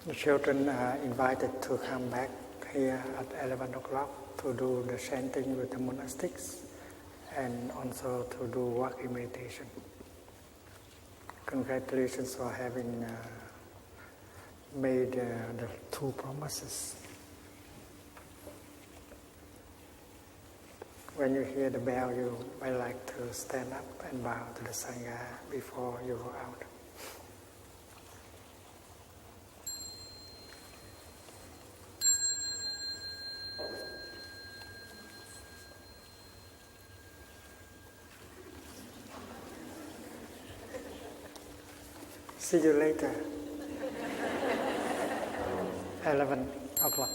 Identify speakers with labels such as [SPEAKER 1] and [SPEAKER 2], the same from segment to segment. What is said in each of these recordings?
[SPEAKER 1] The children are invited to come back here at 11 o'clock to do the chanting with the monastics and also to do walking meditation. Congratulations for having made the 2 promises. When you hear the bell, you might like to stand up and bow to the Sangha before you go out. See you later. 11 o'clock.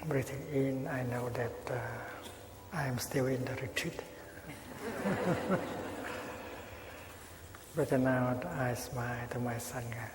[SPEAKER 1] Breathing in, I know that I am still in the retreat. Breathing out, I smile to my Sangha.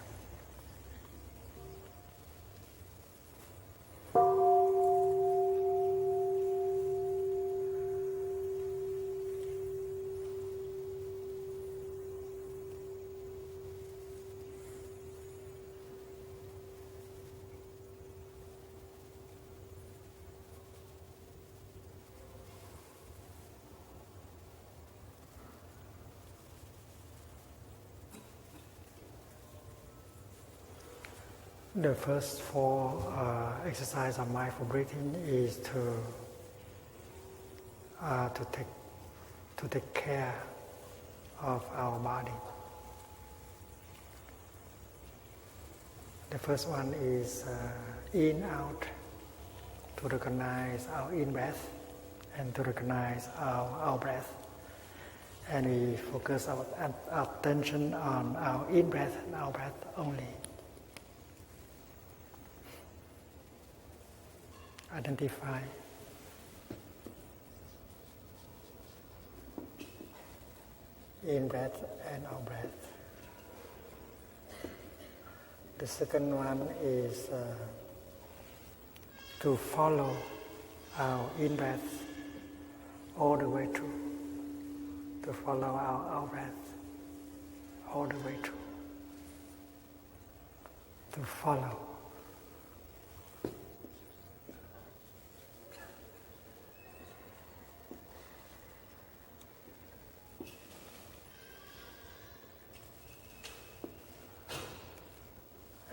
[SPEAKER 1] The first 4 exercises of mindful breathing is to take care of our body. The first one is in out, to recognize our in breath and to recognize our out breath, and we focus our attention on our in breath and out breath only. Identify. In breath and out breath. The second one is to follow our in breath all the way through. To follow our out breath all the way through. To follow.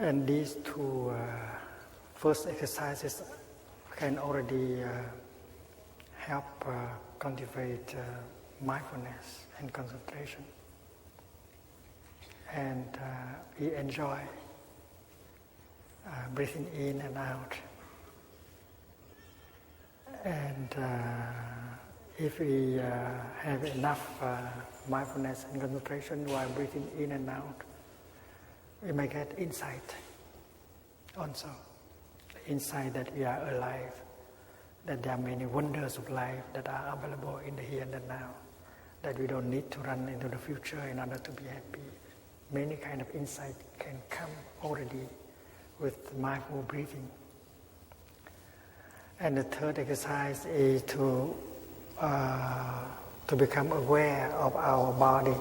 [SPEAKER 1] And these 2 first exercises can already help cultivate mindfulness and concentration. And we enjoy breathing in and out. And if we have enough mindfulness and concentration while breathing in and out, we may get insight also. Insight that we are alive, that there are many wonders of life that are available in the here and the now, that we don't need to run into the future in order to be happy. Many kind of insight can come already with mindful breathing. And the third exercise is to become aware of our body,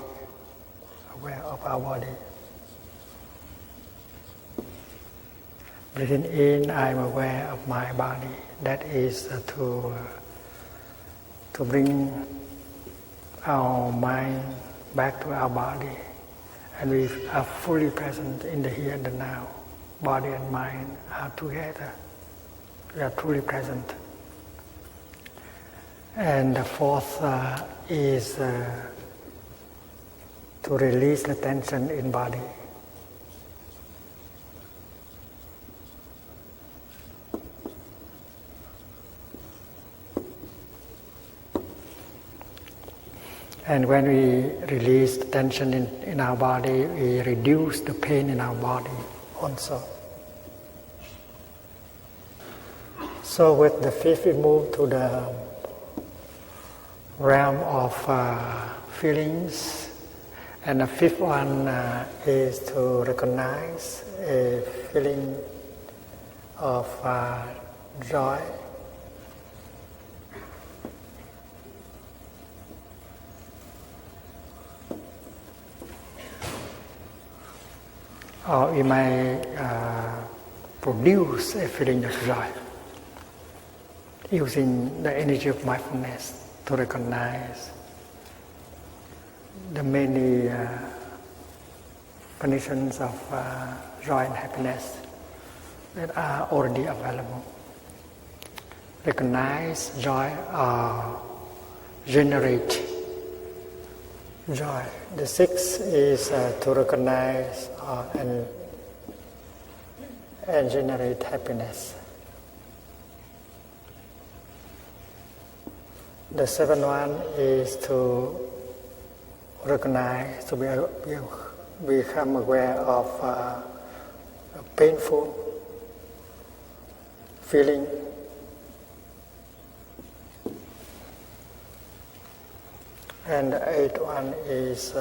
[SPEAKER 1] Breathing in, I'm aware of my body. That is to bring our mind back to our body, and we are fully present in the here and the now. Body and mind are together. We are truly present. And the fourth is to release the tension in body. And when we release the tension in our body, we reduce the pain in our body also. So with the fifth, we move to the realm of feelings. And the fifth one is to recognize a feeling of joy. Or we may produce a feeling of joy using the energy of mindfulness to recognize the many conditions of joy and happiness that are already available. Recognize joy or generate joy. The sixth is to recognize and generate happiness. The seventh one is to recognize, to become aware of a painful feeling. And the eighth one is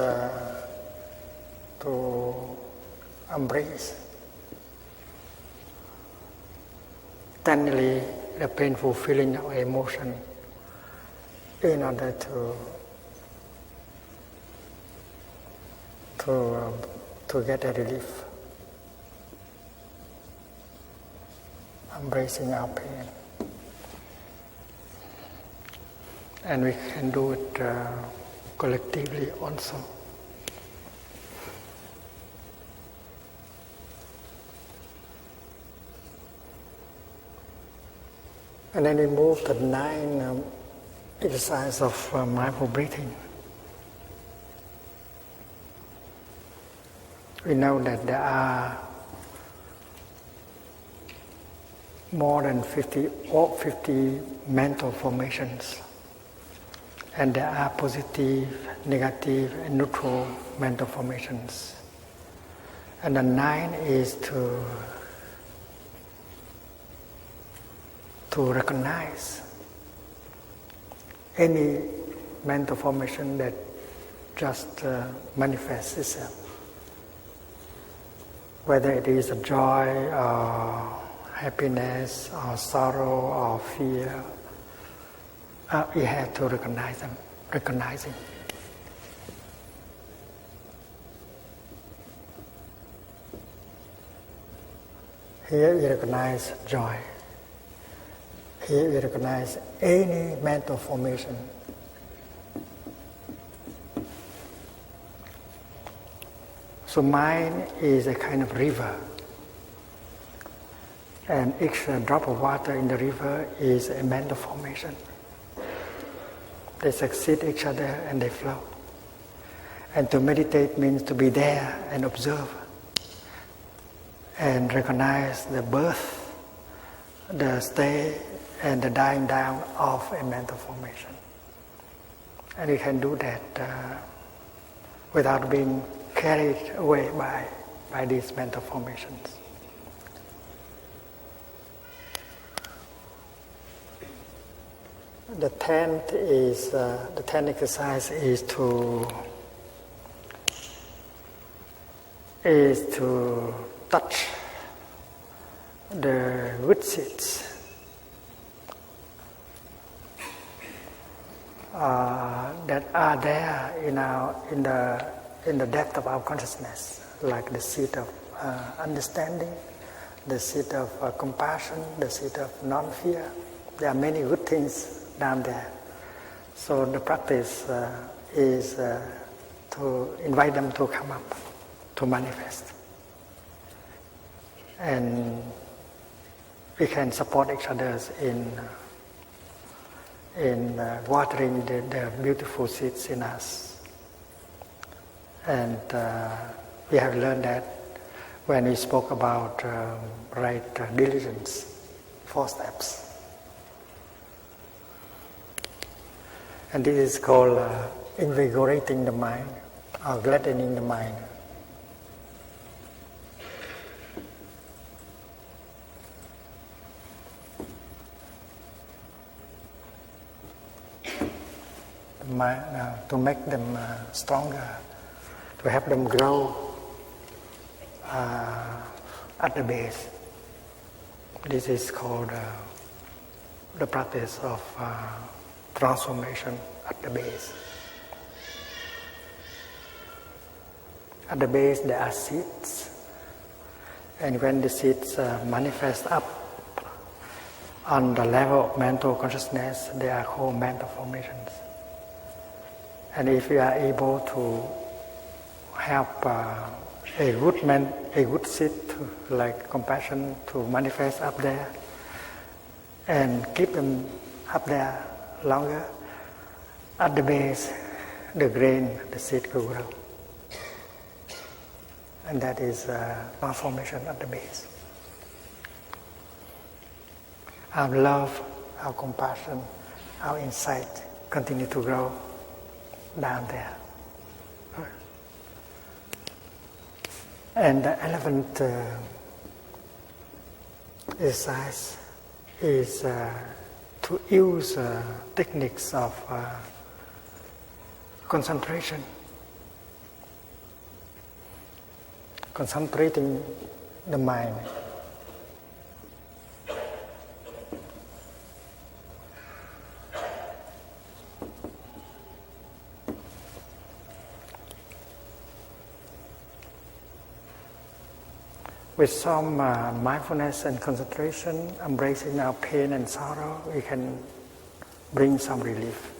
[SPEAKER 1] to embrace tenderly the painful feeling or emotion in order to get a relief, embracing our pain. And we can do it collectively also. And then we move to the 9 exercise of mindful breathing. We know that there are more than 50 mental formations. And there are positive, negative, and neutral mental formations. And the 9 is to recognize any mental formation that just manifests itself. Whether it is a joy, or happiness, or sorrow, or fear, we have to recognize them, recognizing. Here we recognize joy. Here we recognize any mental formation. So mind is a kind of river. And each drop of water in the river is a mental formation. They succeed each other and they flow. And to meditate means to be there and observe and recognize the birth, the stay, and the dying down of a mental formation. And we can do that without being carried away by these mental formations. The 10th exercise is to touch that are there in the depth of our consciousness, like the seed of understanding, the seed of compassion, the seed of non-fear. There are many good things down there. So the practice is to invite them to come up, to manifest. And we can support each other in watering the beautiful seeds in us. And we have learned that when we spoke about right diligence, 4 steps. And this is called invigorating the mind, or gladdening the mind. To make them stronger, to help them grow at the base. This is called the practice of transformation at the base. At the base there are seeds, and when the seeds manifest up on the level of mental consciousness, they are called mental formations. And if we are able to help a good seed, like compassion, to manifest up there, and keep them up there longer, at the base, the grain, the seed will grow. And that is transformation at the base. Our love, our compassion, our insight continue to grow down there. And the 11th exercise is to use techniques of concentration. Concentrating the mind. With some mindfulness and concentration, embracing our pain and sorrow, we can bring some relief.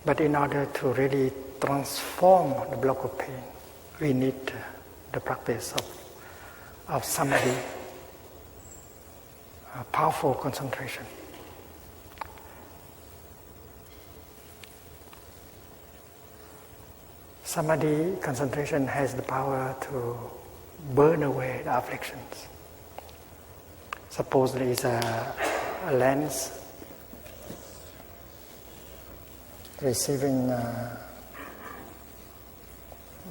[SPEAKER 1] But in order to really transform the block of pain, we need the practice of samadhi, powerful concentration. Samadhi concentration has the power to burn away the afflictions. Suppose there is a lens receiving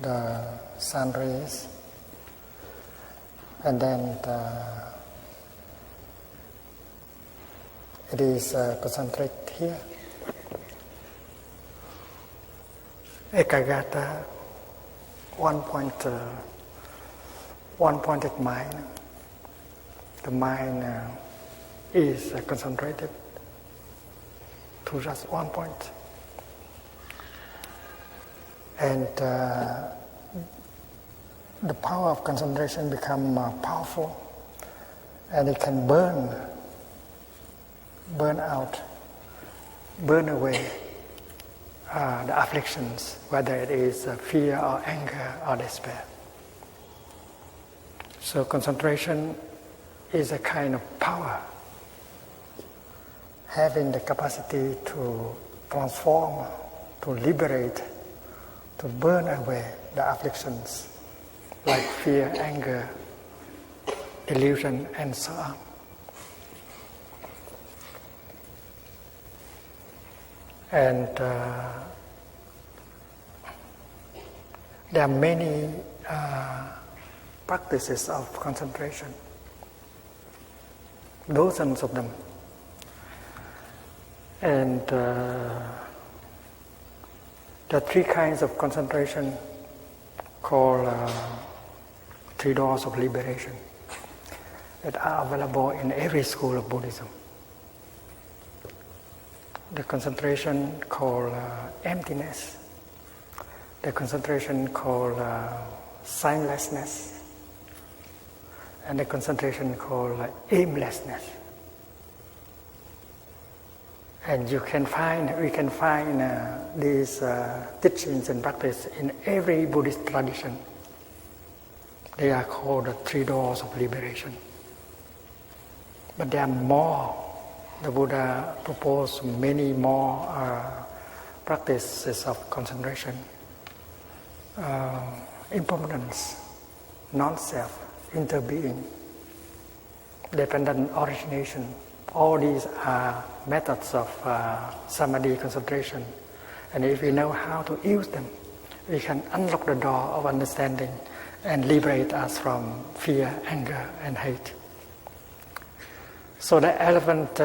[SPEAKER 1] the sun rays, and then it is concentrated here. Ekagata, one-pointed mind. The mind is concentrated to just one point. And the power of concentration becomes powerful, and it can burn out, burn away the afflictions, whether it is fear or anger or despair. So concentration is a kind of power, having the capacity to transform, to liberate, to burn away the afflictions like fear, anger, delusion, and so on. And there are many practices of concentration, dozens of them. And there are 3 kinds of concentration called 3 doors of liberation that are available in every school of Buddhism. the concentration called emptiness, the concentration called signlessness, and the concentration called aimlessness. And we can find these teachings and practice in every Buddhist tradition. They are called the three doors of liberation. But there are more. The Buddha proposed many more practices of concentration, impermanence, non-self, interbeing, dependent origination. All these are methods of samadhi concentration. And if we know how to use them, we can unlock the door of understanding and liberate us from fear, anger, and hate. So the elephant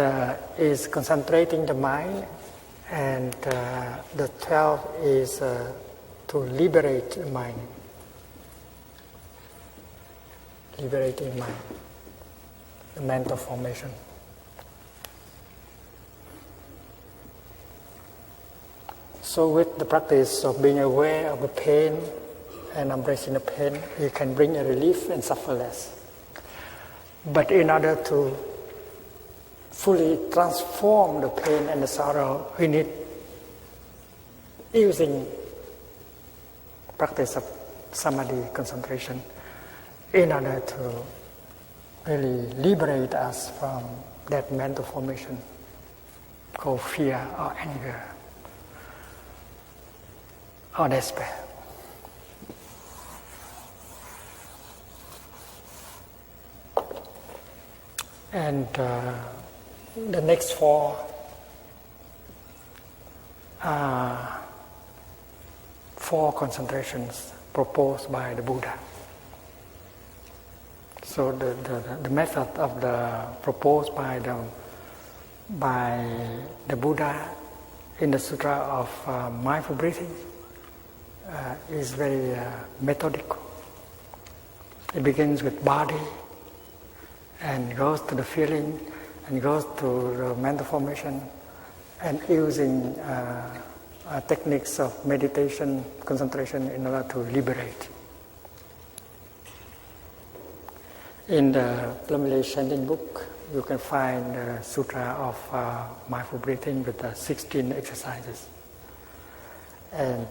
[SPEAKER 1] is concentrating the mind, and the 12 is to liberate the mind. Liberating mind, the mental formation. So with the practice of being aware of the pain and embracing the pain, you can bring a relief and suffer less. But in order to fully transform the pain and the sorrow, we need using practice of samadhi concentration in order to really liberate us from that mental formation called fear or anger or despair. And the next four are four concentrations proposed by the Buddha. So the method of the proposed by the Buddha in the Sutra of mindful breathing is very methodical. It begins with body and goes to the feeling and goes to the mental formation, and using techniques of meditation, concentration in order to liberate. In the Preliminary Chanting book, you can find the Sutra of mindful breathing with 16 exercises. And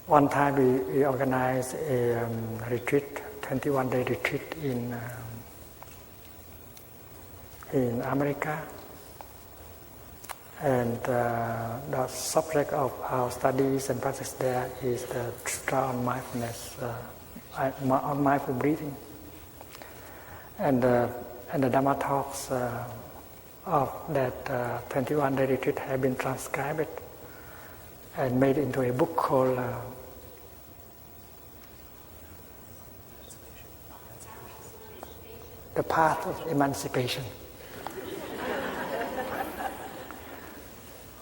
[SPEAKER 1] one time we organized a retreat, 21-day retreat in America, and the subject of our studies and practice there is the Sutra on mindfulness, on mindful breathing, and the Dhamma talks of that 21-day retreat have been transcribed and made into a book called The Path of Emancipation.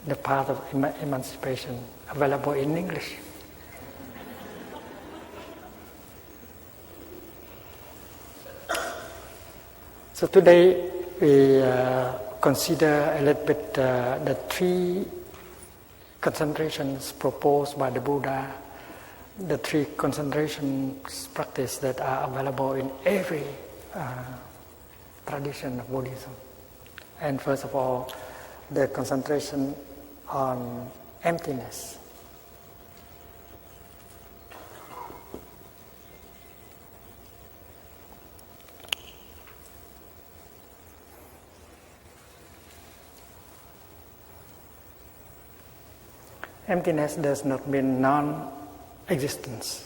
[SPEAKER 1] The Path of Emancipation, available in English. So today we consider a little bit the three concentrations proposed by the Buddha, the three concentration practice that are available in every tradition of Buddhism. And first of all, the concentration on emptiness. Emptiness does not mean non-existence.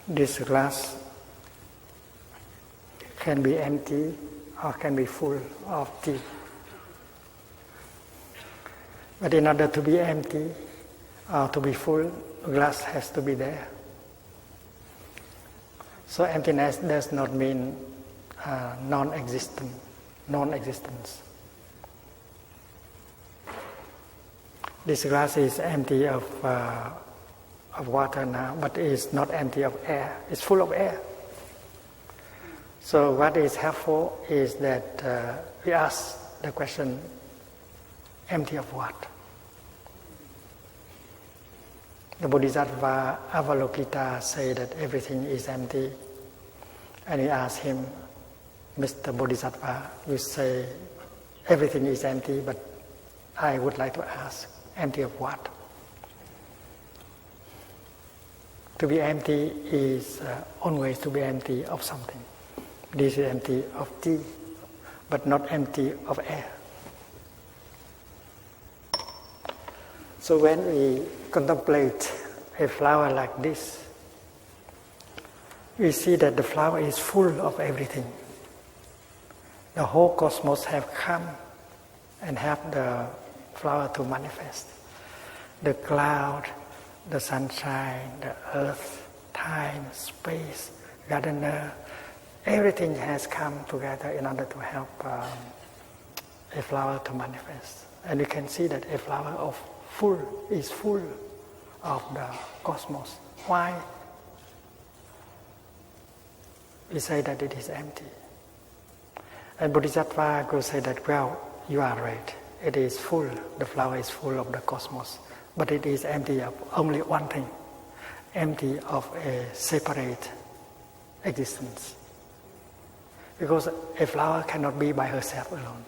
[SPEAKER 1] This glass can be empty or can be full of tea. But in order to be empty or to be full, the glass has to be there. So emptiness does not mean non-existence. This glass is empty of of water now, but it is not empty of air. It's full of air. So what is helpful is that we ask the question, empty of what? The Bodhisattva Avalokita say that everything is empty. And he asked him, Mr. Bodhisattva, you say everything is empty, but I would like to ask, empty of what? To be empty is always to be empty of something. This is empty of tea, but not empty of air. So when we contemplate a flower like this, we see that the flower is full of everything. The whole cosmos have come and helped the flower to manifest. The cloud, the sunshine, the earth, time, space, gardener, everything has come together in order to help a flower to manifest. And you can see that a flower is full of the cosmos. Why? We say that it is empty. And Bodhisattva could say that, well, you are right. It is full, the flower is full of the cosmos. But it is empty of only one thing, empty of a separate existence. Because a flower cannot be by herself alone.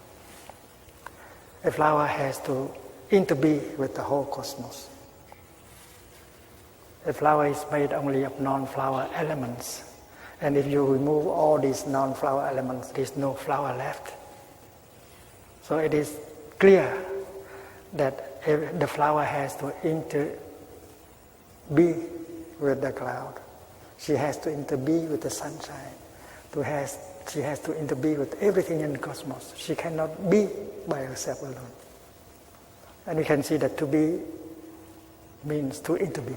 [SPEAKER 1] A flower has to interbe with the whole cosmos. A flower is made only of non-flower elements. And if you remove all these non-flower elements, there is no flower left. So it is clear that the flower has to interbe with the cloud. She has to interbe with the sunshine. She has to interbe with everything in the cosmos. She cannot be by herself alone. And you can see that to be means to interbe.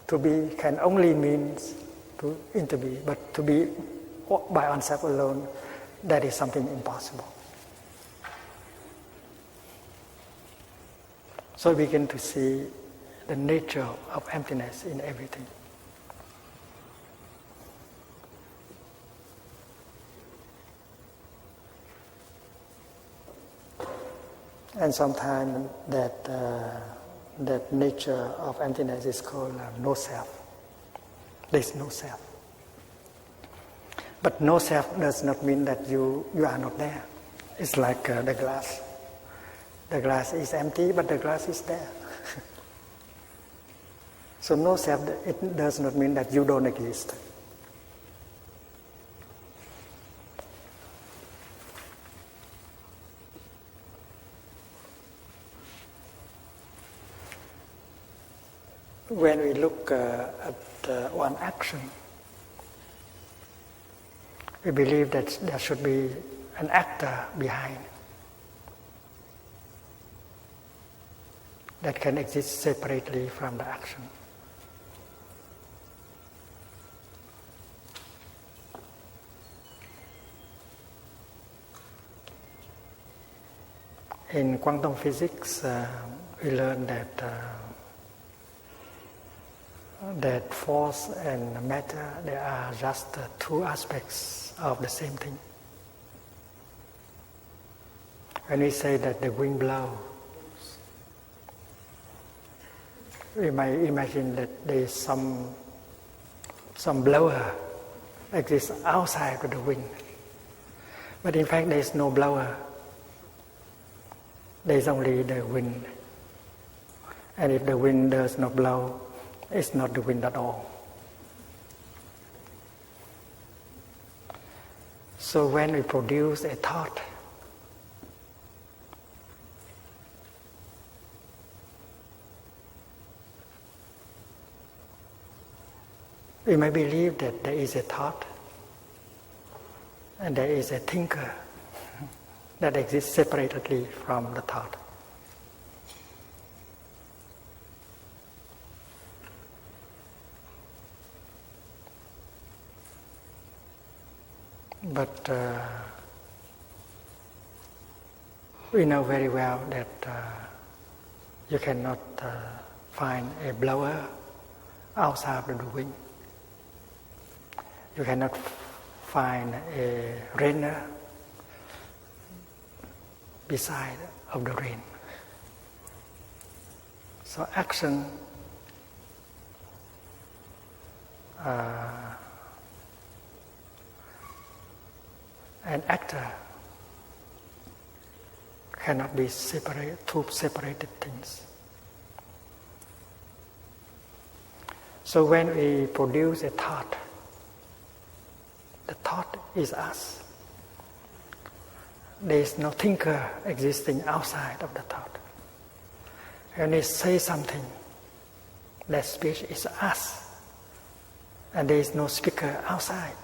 [SPEAKER 1] To be can only means to interbe, but to be by oneself alone, that is something impossible. So we begin to see the nature of emptiness in everything. And sometimes that nature of emptiness is called no self. There is no self. But no self does not mean that you are not there. It's like the glass. The glass is empty, but the glass is there. So no self, it does not mean that you don't exist. When we look at one action, we believe that there should be an actor behind that can exist separately from the action. In quantum physics, we learn that force and matter, they are just two aspects of the same thing. When we say that the wind blows, we might imagine that there is some blower exists outside of the wind. But in fact there is no blower. There is only the wind. And if the wind does not blow, it's not the wind at all. So when we produce a thought, we may believe that there is a thought and there is a thinker that exists separately from the thought. But we know very well that You cannot find a blower outside the wing. You cannot find a rainer beside of the rain. So action an actor cannot be two separated things. So when we produce a thought, the thought is us. There is no thinker existing outside of the thought. When we say something, that speech is us, and there is no speaker outside.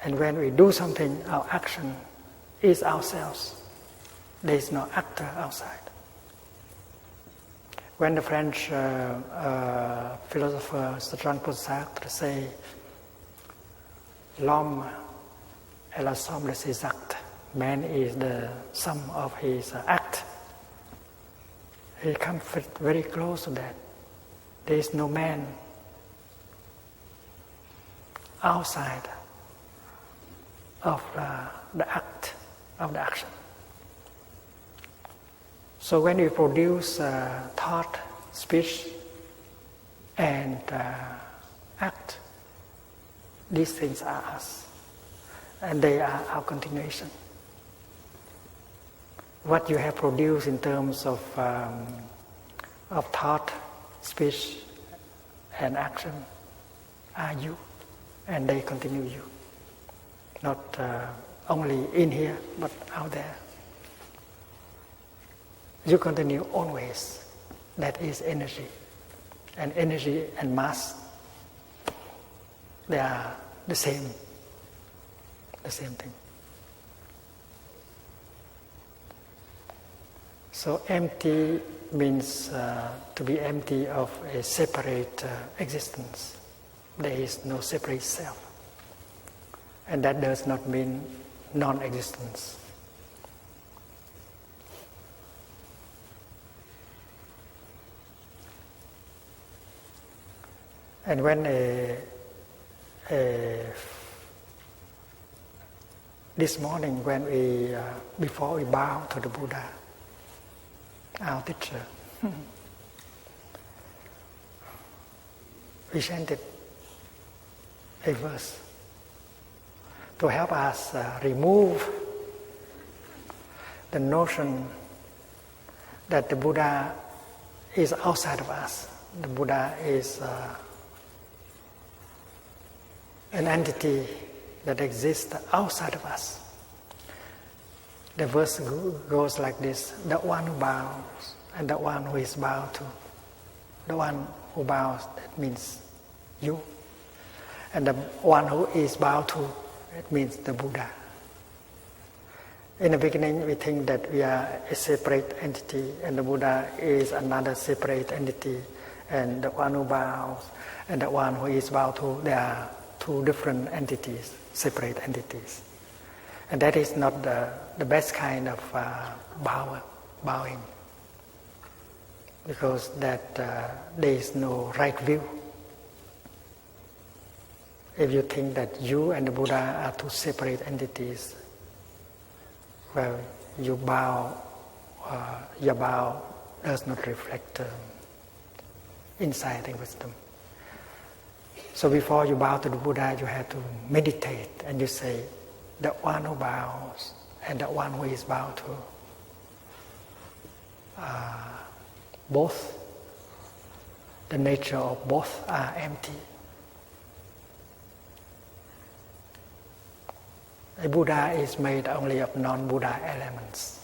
[SPEAKER 1] And when we do something, our action is ourselves. There is no actor outside. When the French philosopher Jean-Paul Sartre say, "L'homme est la somme de ses actes," man is the sum of his act. He comes very close to that. There is no man outside of the act, of the action. So when we produce thought, speech, and act, these things are us, and they are our continuation. What you have produced in terms of thought, speech, and action are you, and they continue you. Not only in here, but out there. You continue always. That is energy. And energy and mass, they are the same thing. So empty means to be empty of a separate existence. There is no separate self. And that does not mean non-existence. And when this morning, when we before we bow to the Buddha, our teacher, we chanted a verse to help us remove the notion that the Buddha is outside of us. The Buddha is an entity that exists outside of us. The verse goes like this: the one who bows and the one who is bowed to. The one who bows, that means you. And the one who is bowed to, it means the Buddha. In the beginning, we think that we are a separate entity, and the Buddha is another separate entity, and the one who bows and the one who is bowed to, they are two different entities, separate entities. And that is not the best kind of bowing, because that there is no right view. If you think that you and the Buddha are two separate entities, well, your bow does not reflect insight and wisdom. So before you bow to the Buddha, you have to meditate, and you say, the one who bows and the one who is bowed to, both, the nature of both are empty. A Buddha is made only of non-Buddha elements.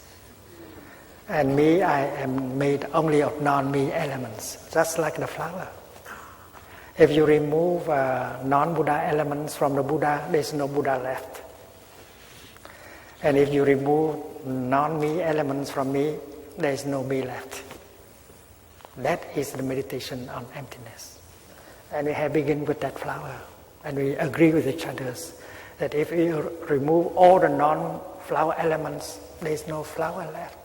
[SPEAKER 1] And me, I am made only of non-me elements, just like the flower. If you remove non-Buddha elements from the Buddha, there is no Buddha left. And if you remove non-me elements from me, there is no me left. That is the meditation on emptiness. And we have begun with that flower. And we agree with each other that if we remove all the non-flower elements, there is no flower left.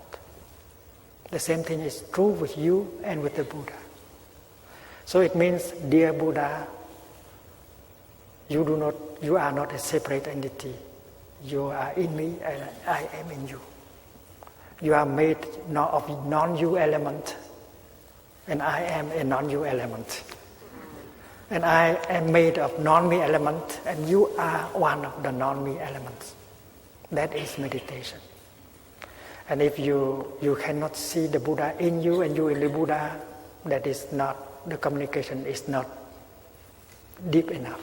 [SPEAKER 1] The same thing is true with you and with the Buddha. So it means, dear Buddha, you are not a separate entity. You are in me and I am in you. You are made of non-you element and I am a non-you element. And I am made of non-me element and you are one of the non-me elements. That is meditation. And if you cannot see the Buddha in you and you in the Buddha, that is not, the communication is not deep enough.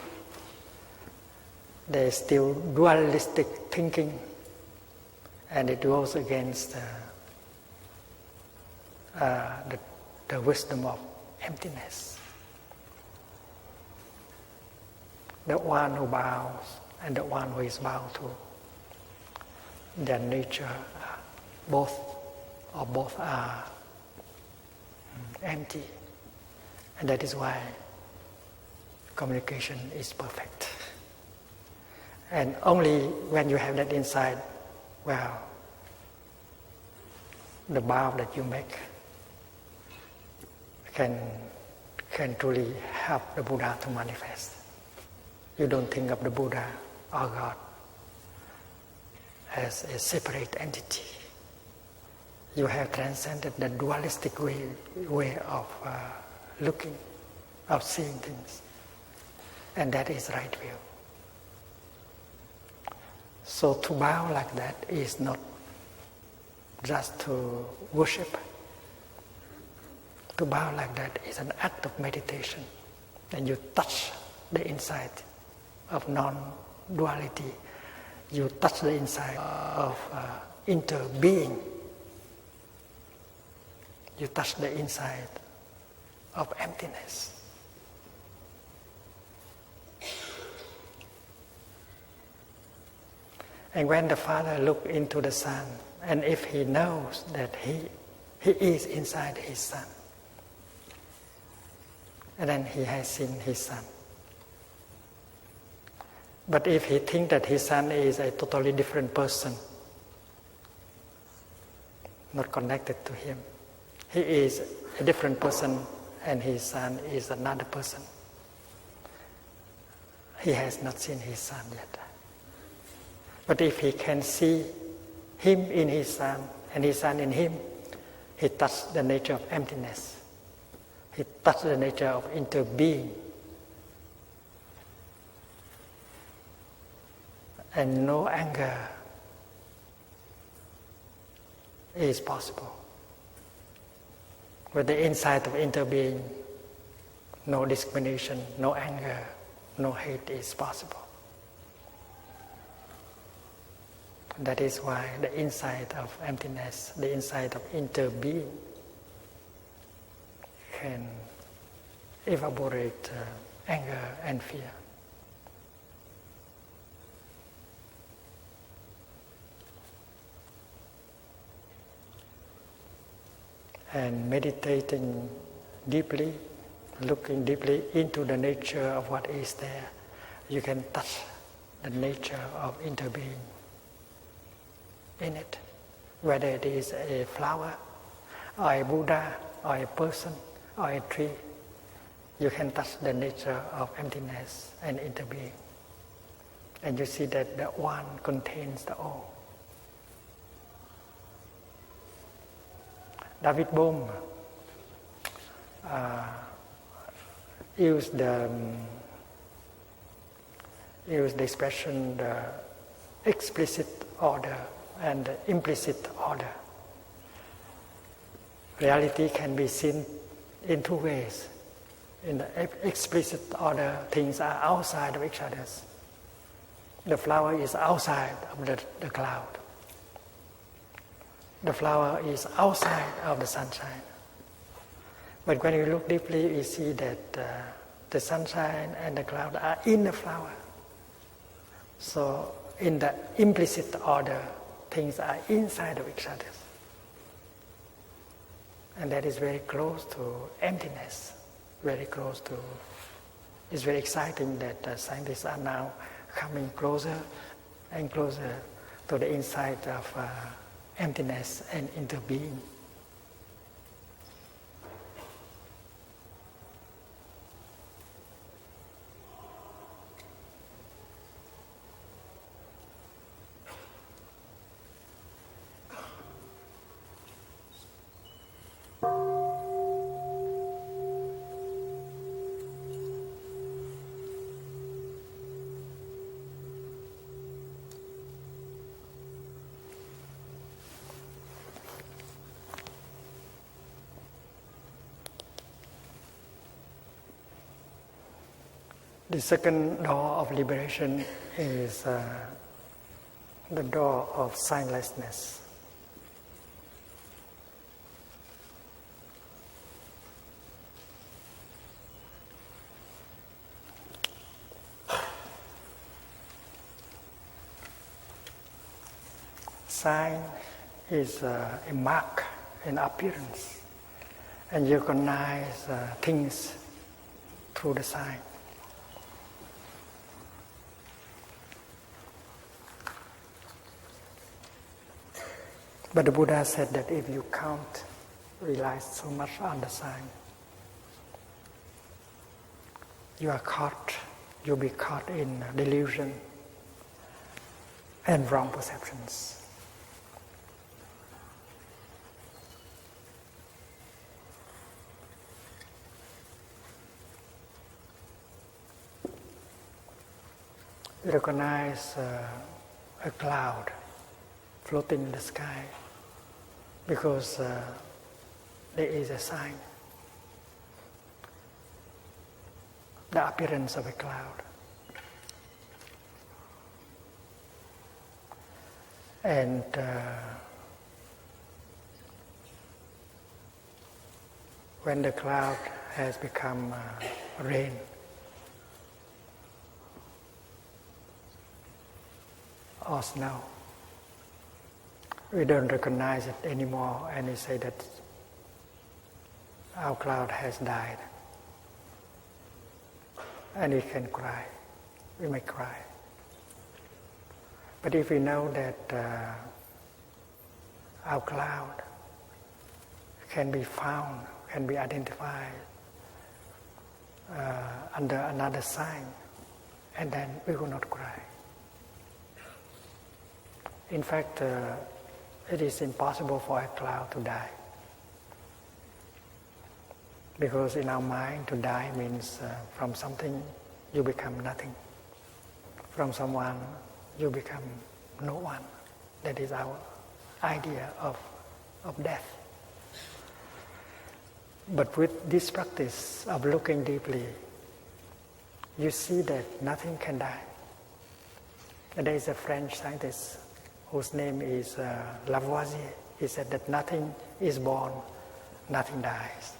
[SPEAKER 1] There is still dualistic thinking, and it goes against the wisdom of emptiness. The one who bows and the one who is bowed to, their nature, both are empty, and that is why communication is perfect. And only when you have that insight, well, the bow that you make can truly help the Buddha to manifest. You don't think of the Buddha or God as a separate entity. You have transcended the dualistic way of looking, of seeing things. And that is right view. So to bow like that is not just to worship. To bow like that is an act of meditation. And you touch the inside of non-duality. You touch the inside of interbeing. You touch the inside of emptiness. And when the father looks into the son, and if he knows that he is inside his son, and then he has seen his son. But if he thinks that his son is a totally different person, not connected to him, he is a different person and his son is another person, he has not seen his son yet. But if he can see him in his son and his son in him, he touches the nature of emptiness. He touches the nature of interbeing. And no anger is possible. With the insight of interbeing, no discrimination, no anger, no hate is possible. That is why the insight of emptiness, the insight of interbeing can evaporate anger and fear. And meditating deeply, looking deeply into the nature of what is there, you can touch the nature of interbeing in it, whether it is a flower, or a Buddha, or a person, or a tree. You can touch the nature of emptiness and interbeing. And you see that the one contains the all. David Bohm used the expression the explicit order and the implicit order. Reality can be seen in two ways. In the explicit order, things are outside of each other. The flower is outside of the cloud. The flower is outside of the sunshine. But when you look deeply, you see that the sunshine and the cloud are in the flower. So in the implicit order, things are inside of each other. And that is very close to emptiness, very close to... It's very exciting that scientists are now coming closer and closer to the insight of emptiness and interbeing. The second door of liberation is the door of signlessness. Sign is a mark, an appearance, and you recognize things through the sign. But the Buddha said that if you can't rely so much on the sign, you'll be caught in delusion and wrong perceptions. You recognize a cloud floating in the sky because there is a sign, the appearance of a cloud. And when the cloud has become rain, or snow, we don't recognize it anymore, and we say that our cloud has died. And we can cry. We may cry. But if we know that our cloud can be found, can be identified under another sign, and then we will not cry. In fact, it is impossible for a cloud to die. Because in our mind, to die means from something you become nothing. From someone you become no one. That is our idea of death. But with this practice of looking deeply, you see that nothing can die. And there is a French scientist whose name is Lavoisier. He said that nothing is born, nothing dies.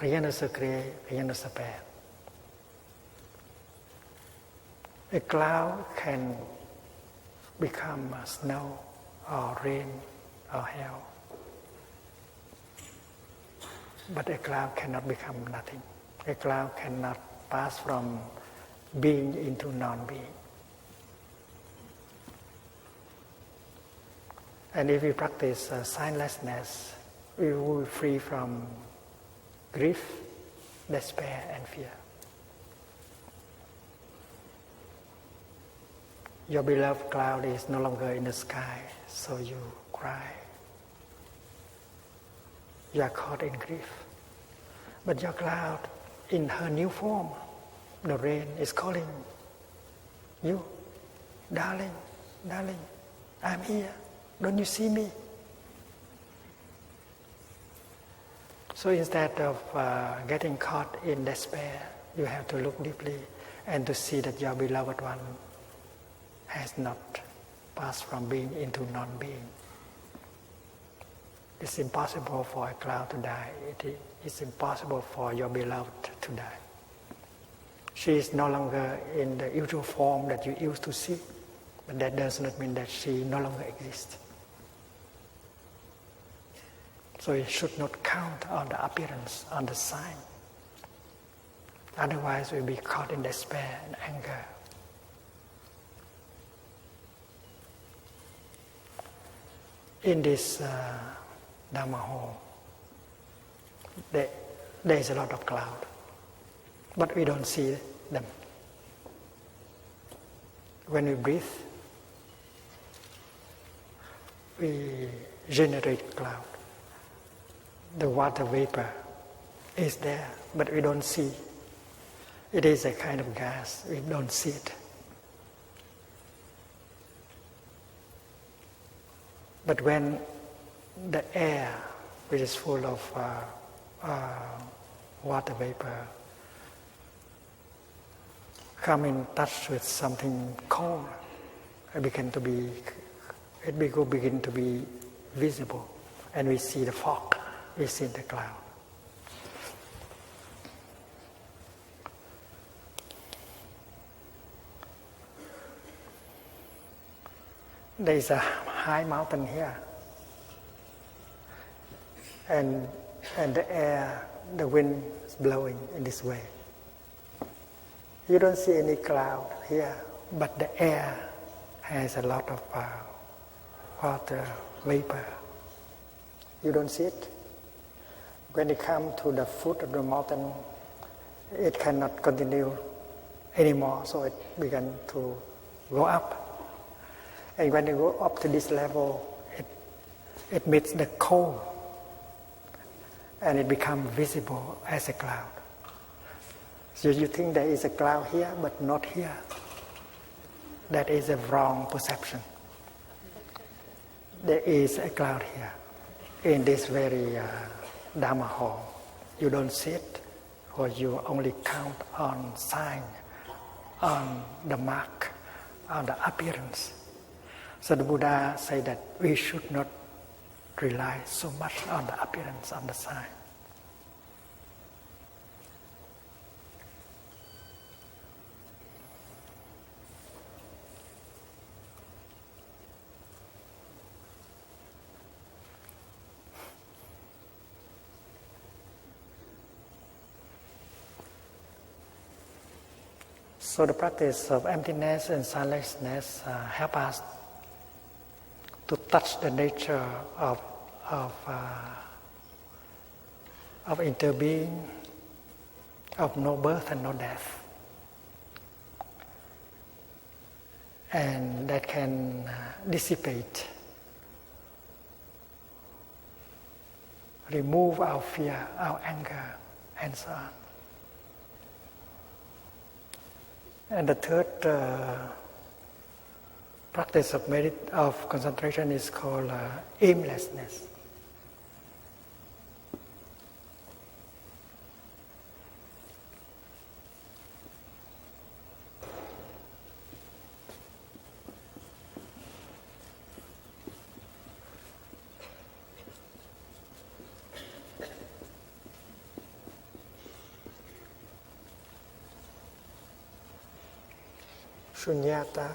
[SPEAKER 1] Rien ne se crée, rien ne se perd. A cloud can become snow or rain or hell. But a cloud cannot become nothing. A cloud cannot pass from being into non-being. And if we practice signlessness, we will be free from grief, despair, and fear. Your beloved cloud is no longer in the sky, so you cry. You are caught in grief. But your cloud, in her new form, the rain is calling you, darling, darling, I'm here. Don't you see me? So instead of getting caught in despair, you have to look deeply and to see that your beloved one has not passed from being into non-being. It's impossible for a cloud to die. It's impossible for your beloved to die. She is no longer in the usual form that you used to see, but that does not mean that she no longer exists. So you should not count on the appearance, on the sign. Otherwise we'll be caught in despair and anger. In this Dhamma hall, there is a lot of cloud, but we don't see them. When we breathe, we generate cloud. The water vapor is there, but we don't see. It is a kind of gas, we don't see it. But when the air, which is full of water vapor, come in touch with something cold, it begin to be visible, and we see the fog, we see the cloud. There is a high mountain here, and the air, the wind is blowing in this way. You don't see any cloud here, but the air has a lot of water vapor. You don't see it. When you come to the foot of the mountain, it cannot continue anymore, so it began to go up. And when you go up to this level, it meets the cold, and it becomes visible as a cloud. So you think there is a cloud here, but not here. That is a wrong perception. There is a cloud here, in this very Dharma hall. You don't see it, or you only count on sign, on the mark, on the appearance. So the Buddha said that we should not rely so much on the appearance, on the sign. So the practice of emptiness and silenceness help us to touch the nature of interbeing, of no birth and no death, and that can dissipate, remove our fear, our anger, and so on. And the third practice of concentration is called aimlessness. Shunyata,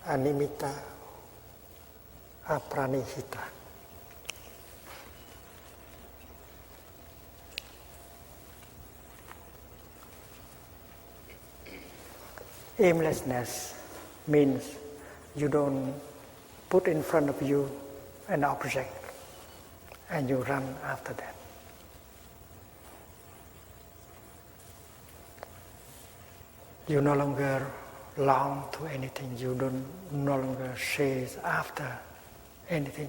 [SPEAKER 1] Animita, Apranihita. Aimlessness means you don't put in front of you an object and you run after that. You no longer long to anything, you no longer chase after anything.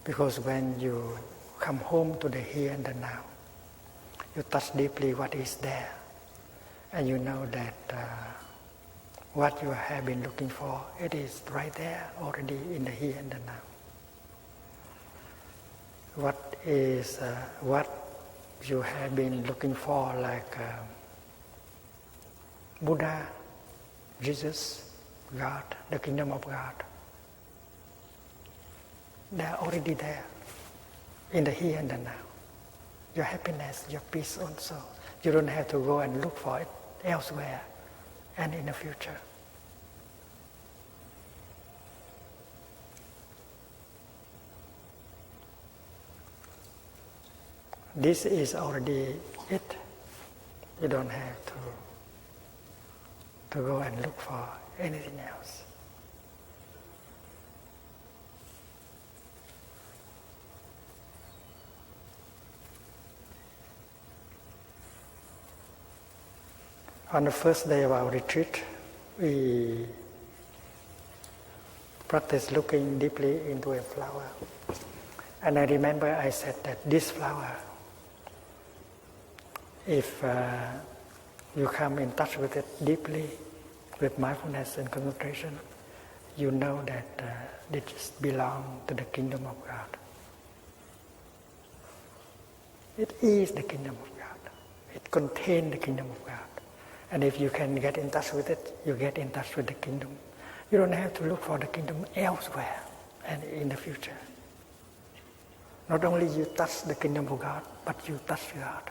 [SPEAKER 1] Because when you come home to the here and the now, you touch deeply what is there, and you know that what you have been looking for, it is right there already in the here and the now. What you have been looking for, like Buddha, Jesus, God, the kingdom of God, they are already there in the here and the now. Your happiness, your peace also. You don't have to go and look for it elsewhere and in the future. This is already it. You don't have to go and look for anything else. On the first day of our retreat, we practiced looking deeply into a flower. And I remember I said that this flower, if you come in touch with it deeply, with mindfulness and concentration, you know that it just belongs to the kingdom of God. It is the kingdom of God. It contains the kingdom of God. And if you can get in touch with it, you get in touch with the kingdom. You don't have to look for the kingdom elsewhere and in the future. Not only you touch the kingdom of God, but you touch God.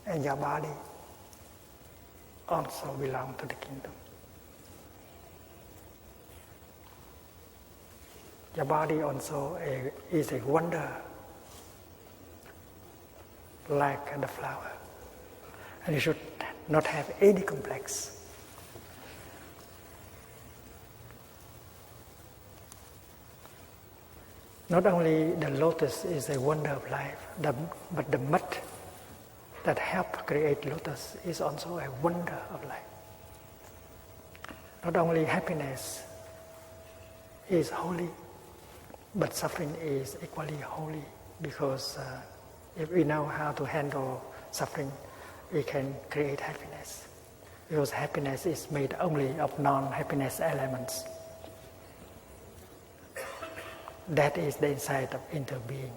[SPEAKER 1] And your body also belongs to the kingdom. Your body also is a wonder, like the flower. And you should not have any complex. Not only the lotus is a wonder of life, but the mud that helps create lotus is also a wonder of life. Not only happiness is holy, but suffering is equally holy, because if we know how to handle suffering, we can create happiness. Because happiness is made only of non-happiness elements. That is the insight of interbeing.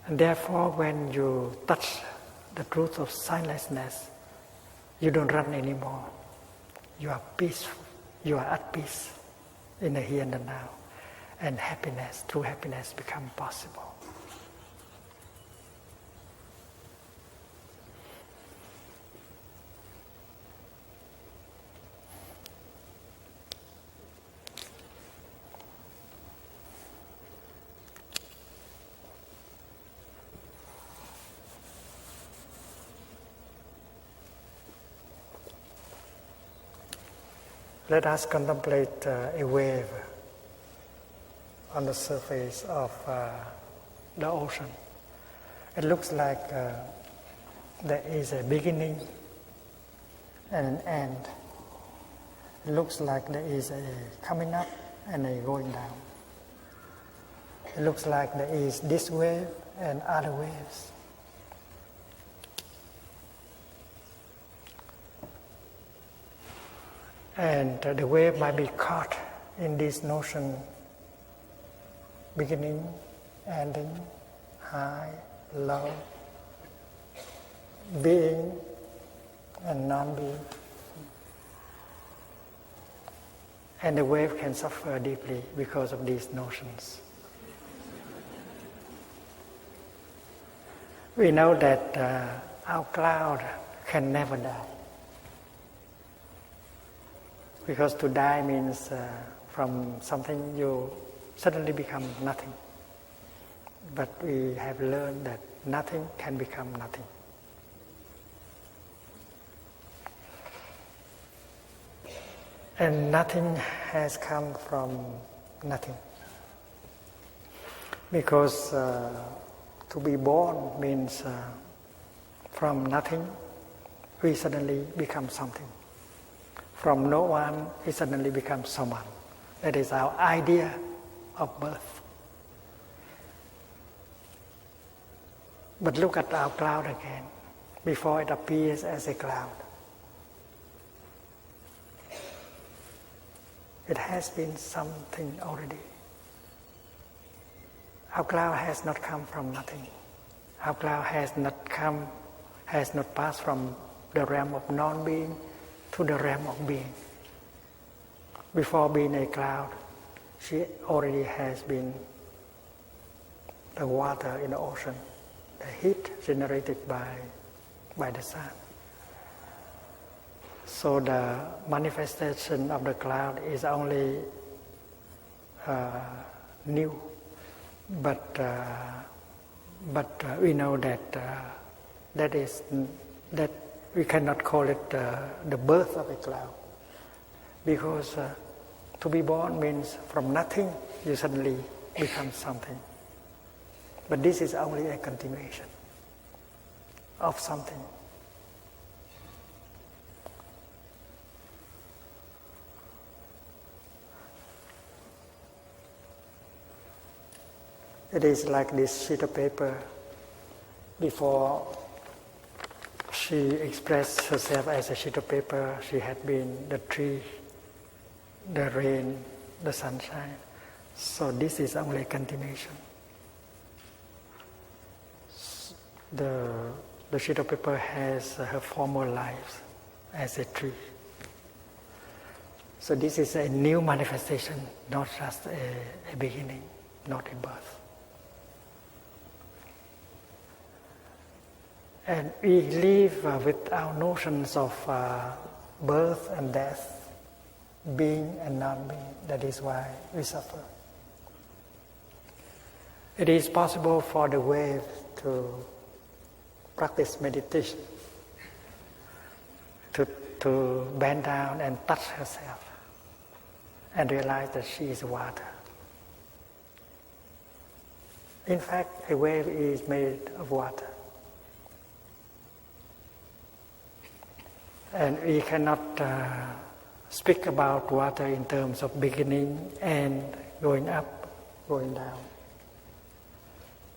[SPEAKER 1] And therefore, when you touch the truth of signlessness, you don't run anymore. You are peaceful. You are at peace in the here and the now. And happiness, true happiness, becomes possible. Let us contemplate a wave on the surface of the ocean. It looks like there is a beginning and an end. It looks like there is a coming up and a going down. It looks like there is this wave and other waves. And the wave might be caught in this notion, beginning, ending, high, low, being and non-being. And the wave can suffer deeply because of these notions. We know that our cloud can never die. Because to die means from something you suddenly become nothing. But we have learned that nothing can become nothing. And nothing has come from nothing. Because to be born means from nothing, we suddenly become something. From no one, we suddenly become someone. That is our idea of birth. But look at our cloud again, before it appears as a cloud. It has been something already. Our cloud has not come from nothing. Our cloud has not passed from the realm of non-being to the realm of being. Before being a cloud, she already has been the water in the ocean, the heat generated by the sun. So the manifestation of the cloud is only new, but we know that we cannot call it the birth of a cloud, because to be born means from nothing you suddenly become something. But this is only a continuation of something. It is like this sheet of paper. Before she expressed herself as a sheet of paper, she had been the tree, the rain, the sunshine. So this is only continuation. The sheet of paper has her former lives as a tree. So this is a new manifestation, not just a beginning, not a birth. And we live with our notions of birth and death, being and non-being. That is why we suffer. It is possible for the wave to practice meditation, to bend down and touch herself and realize that she is water. In fact, a wave is made of water. And we cannot speak about water in terms of beginning and going up, going down.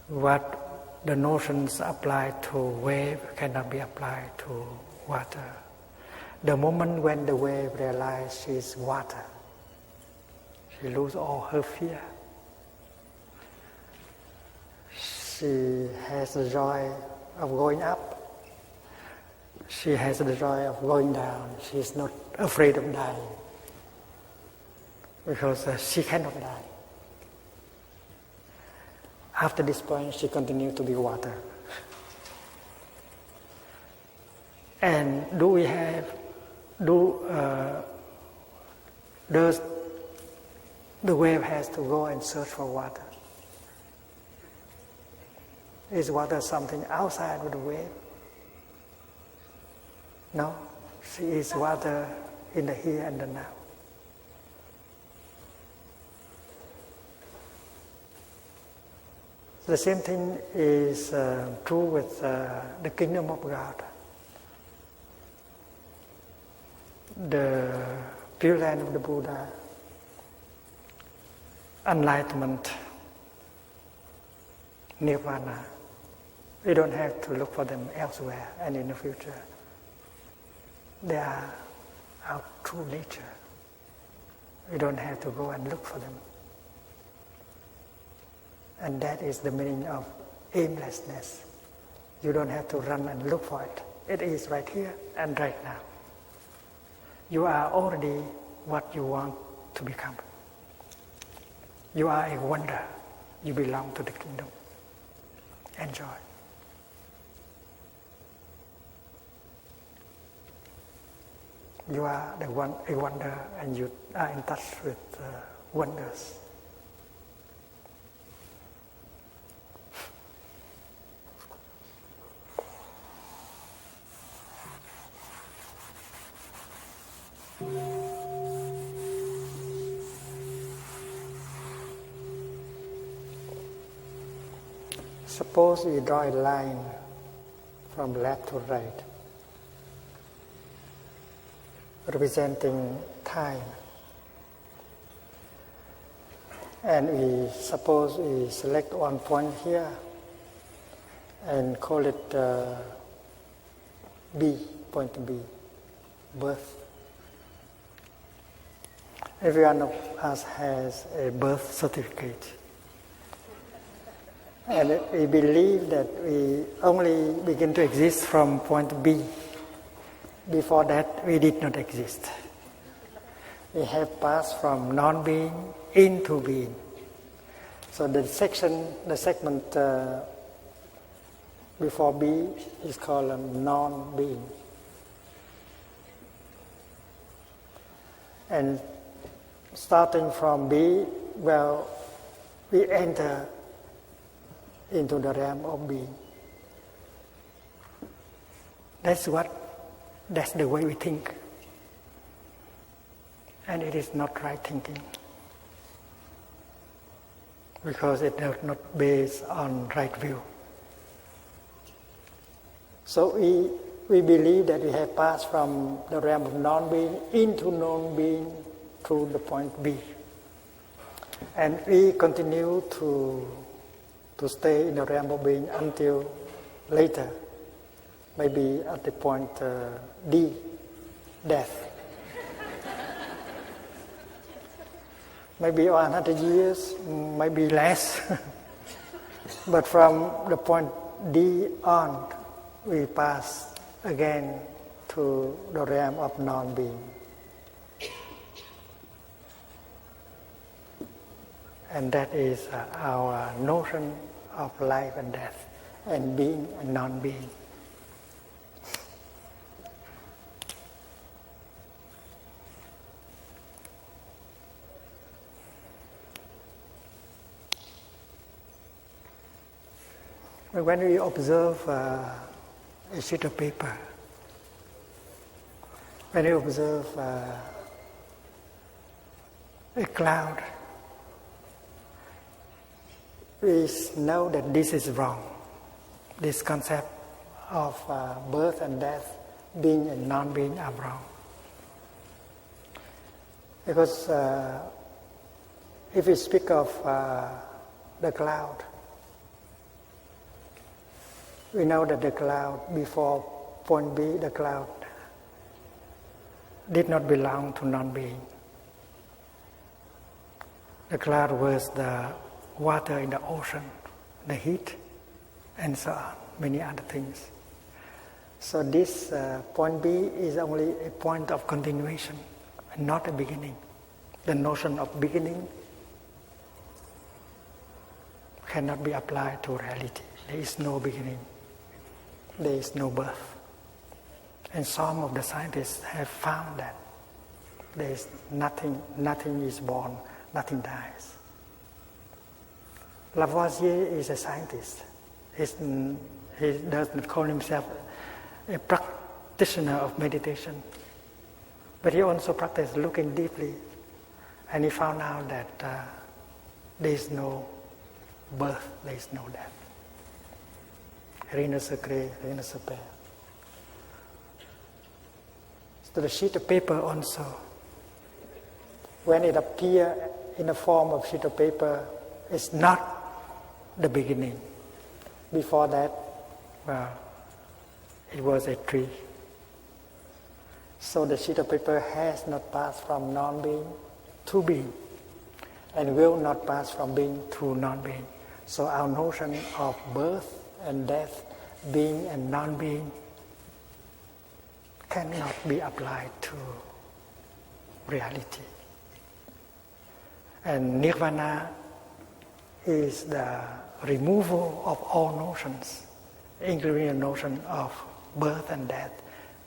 [SPEAKER 1] What the notions apply to wave cannot be applied to water. The moment when the wave realizes she is water, she loses all her fear. She has the joy of going up. She has the joy of going down. She is not afraid of dying because she cannot die. After this point, she continues to be water. And does the wave has to go and search for water? Is water something outside of the wave? No, she is water in the here and the now. The same thing is true with the kingdom of God. The pure land of the Buddha, enlightenment, nirvana. We don't have to look for them elsewhere and in the future. They are our true nature. We don't have to go and look for them. And that is the meaning of aimlessness. You don't have to run and look for it. It is right here and right now. You are already what you want to become. You are a wonder. You belong to the kingdom. Enjoy. You are a wonder, and you are in touch with wonders. Suppose we draw a line from left to right, representing time. And we suppose we select one point here and call it B, point B, birth. Every one of us has a birth certificate. And we believe that we only begin to exist from point B. Before that, we did not exist. We have passed from non-being into being. So the segment before B is called a non-being. And starting from B, well, we enter into the realm of being. That's the way we think. And it is not right thinking. Because it is not based on right view. So we believe that we have passed from the realm of non-being into non-being through the point B. And we continue to stay in the realm of being until later, maybe at the point D, death. maybe 100 years, maybe less. But from the point D on, we pass again to the realm of non-being. And that is our notion of life and death, and being and non-being. When we observe a sheet of paper, when we observe a cloud, we know that this is wrong. This concept of birth and death, being and non-being are wrong. Because if we speak of the cloud, we know that the cloud, before point B, the cloud did not belong to non-being. The cloud was the water in the ocean, the heat, and so on, many other things. So this point B is only a point of continuation, not a beginning. The notion of beginning cannot be applied to reality. There is no beginning. There is no birth. And some of the scientists have found that there is nothing is born, nothing dies. Lavoisier is a scientist. He doesn't call himself a practitioner of meditation, but he also practiced looking deeply, and he found out that there is no birth, there is no death. Rien ne se crée, rien ne se perd. So the sheet of paper also, when it appears in the form of sheet of paper, is not the beginning. Before that, it was a tree. So the sheet of paper has not passed from non-being to being, and will not pass from being to non-being. So our notion of birth and death, being and non-being, cannot be applied to reality. And nirvana is the removal of all notions, including the notion of birth and death,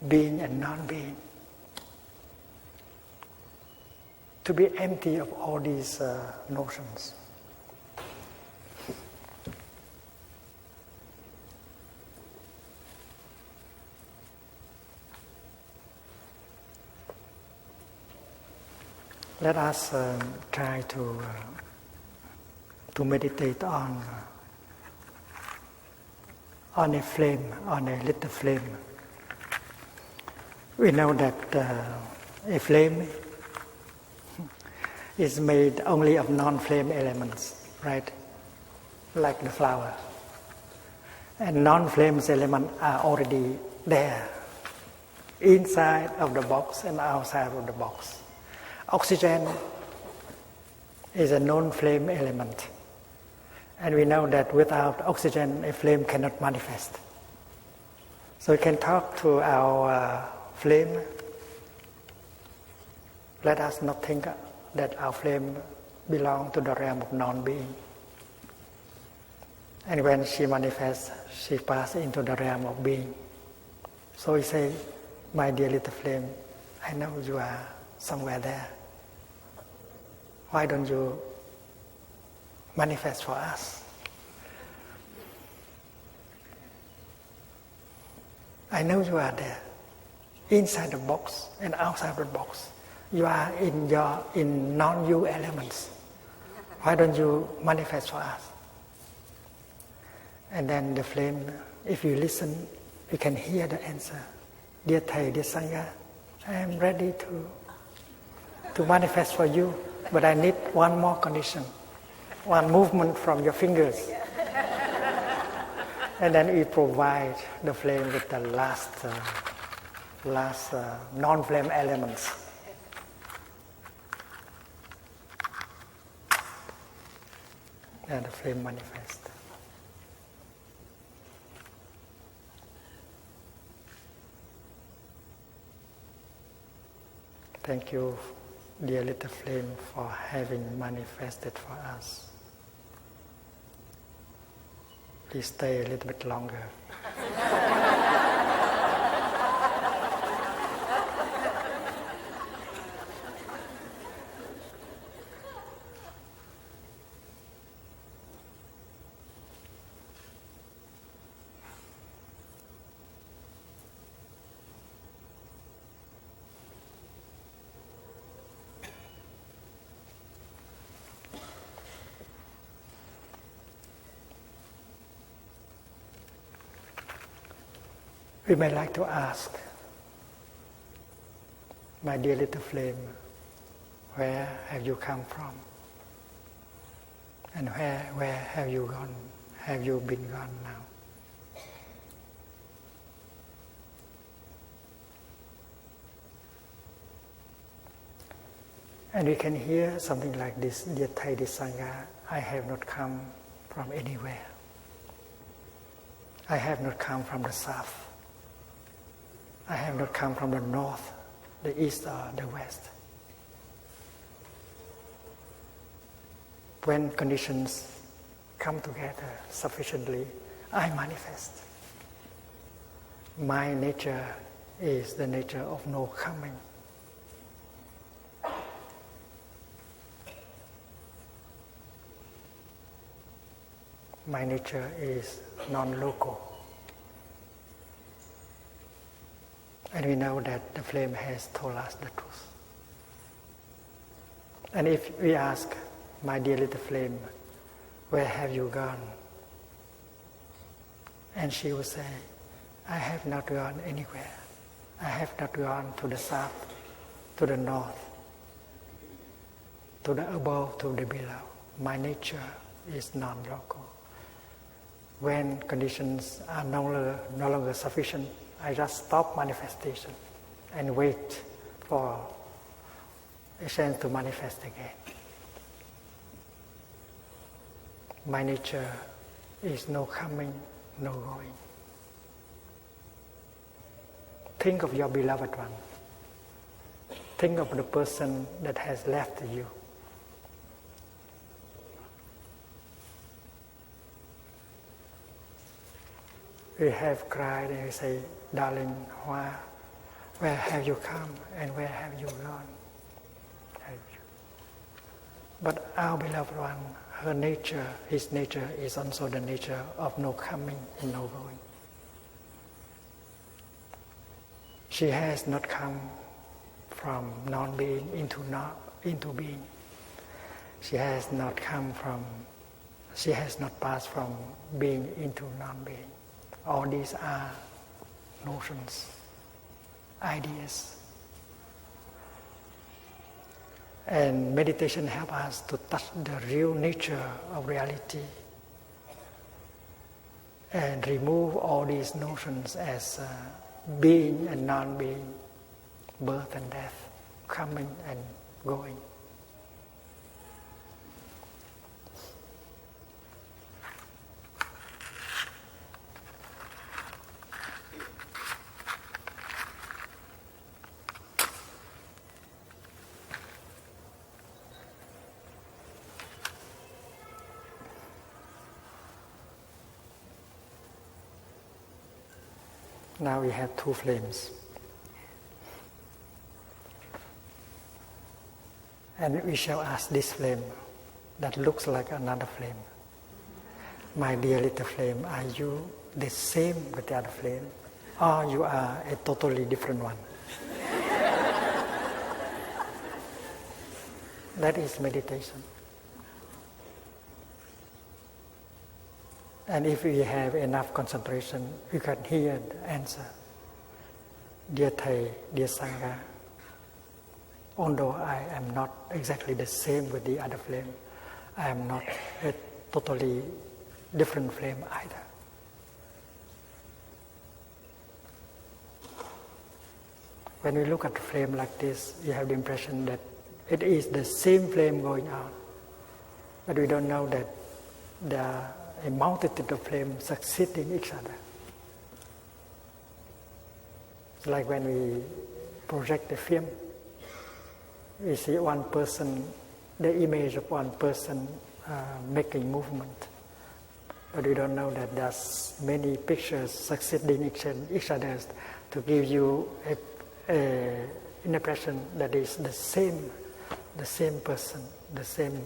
[SPEAKER 1] being and non-being. To be empty of all these notions. Let us try to meditate on a flame, on a little flame. We know that a flame is made only of non-flame elements, right? Like the flower. And non-flame elements are already there, inside of the box and outside of the box. Oxygen is a non-flame element. And we know that without oxygen, a flame cannot manifest. So we can talk to our flame. Let us not think that our flame belongs to the realm of non-being. And when she manifests, she passes into the realm of being. So we say, my dear little flame, I know you are somewhere there. Why don't you manifest for us? I know you are there, inside the box and outside the box. You are in non-you elements. Why don't you manifest for us? And then the flame, if you listen, you can hear the answer. Dear Thầy, dear Sangha, I am ready to manifest for you, but I need one more condition, one movement from your fingers. And then we provide the flame with the last non-flame elements. and the flame manifests. Thank you, dear little flame, for having manifested for us. Please stay a little bit longer. We may like to ask, my dear little flame, where have you come from? And where have you gone? Have you been gone now? And we can hear something like this, dear Thai Sangha, I have not come from anywhere. I have not come from the south. I have not come from the north, the east or the west. When conditions come together sufficiently, I manifest. My nature is the nature of no coming. My nature is non-local. And we know that the flame has told us the truth. And if we ask, my dear little flame, where have you gone? And she will say, I have not gone anywhere. I have not gone to the south, to the north, to the above, to the below. My nature is non-local. When conditions are no longer sufficient, I just stop manifestation and wait for a chance to manifest again. My nature is no coming, no going. Think of your beloved one. Think of the person that has left you. We have cried and we say, darling, where have you come and where have you gone? But our beloved one, her nature, his nature is also the nature of no coming and no going. She has not come from non-being into being. She has not passed from being into non-being. All these are notions, ideas. And meditation helps us to touch the real nature of reality and remove all these notions as being and non-being, birth and death, coming and going. Now we have two flames. And we shall ask this flame that looks like another flame. My dear little flame, are you the same with the other flame? Or you are a totally different one? That is meditation. And if we have enough concentration, we can hear the answer. Dear Thai, dear Sangha, although I am not exactly the same with the other flame, I am not a totally different flame either. When we look at a flame like this, you have the impression that it is the same flame going on. But we don't know that there are a multitude of flames succeeding each other. It's like when we project a film, we see one person, the image of one person making movement. But we don't know that there's many pictures succeeding each other to give you an impression that is the same person, the same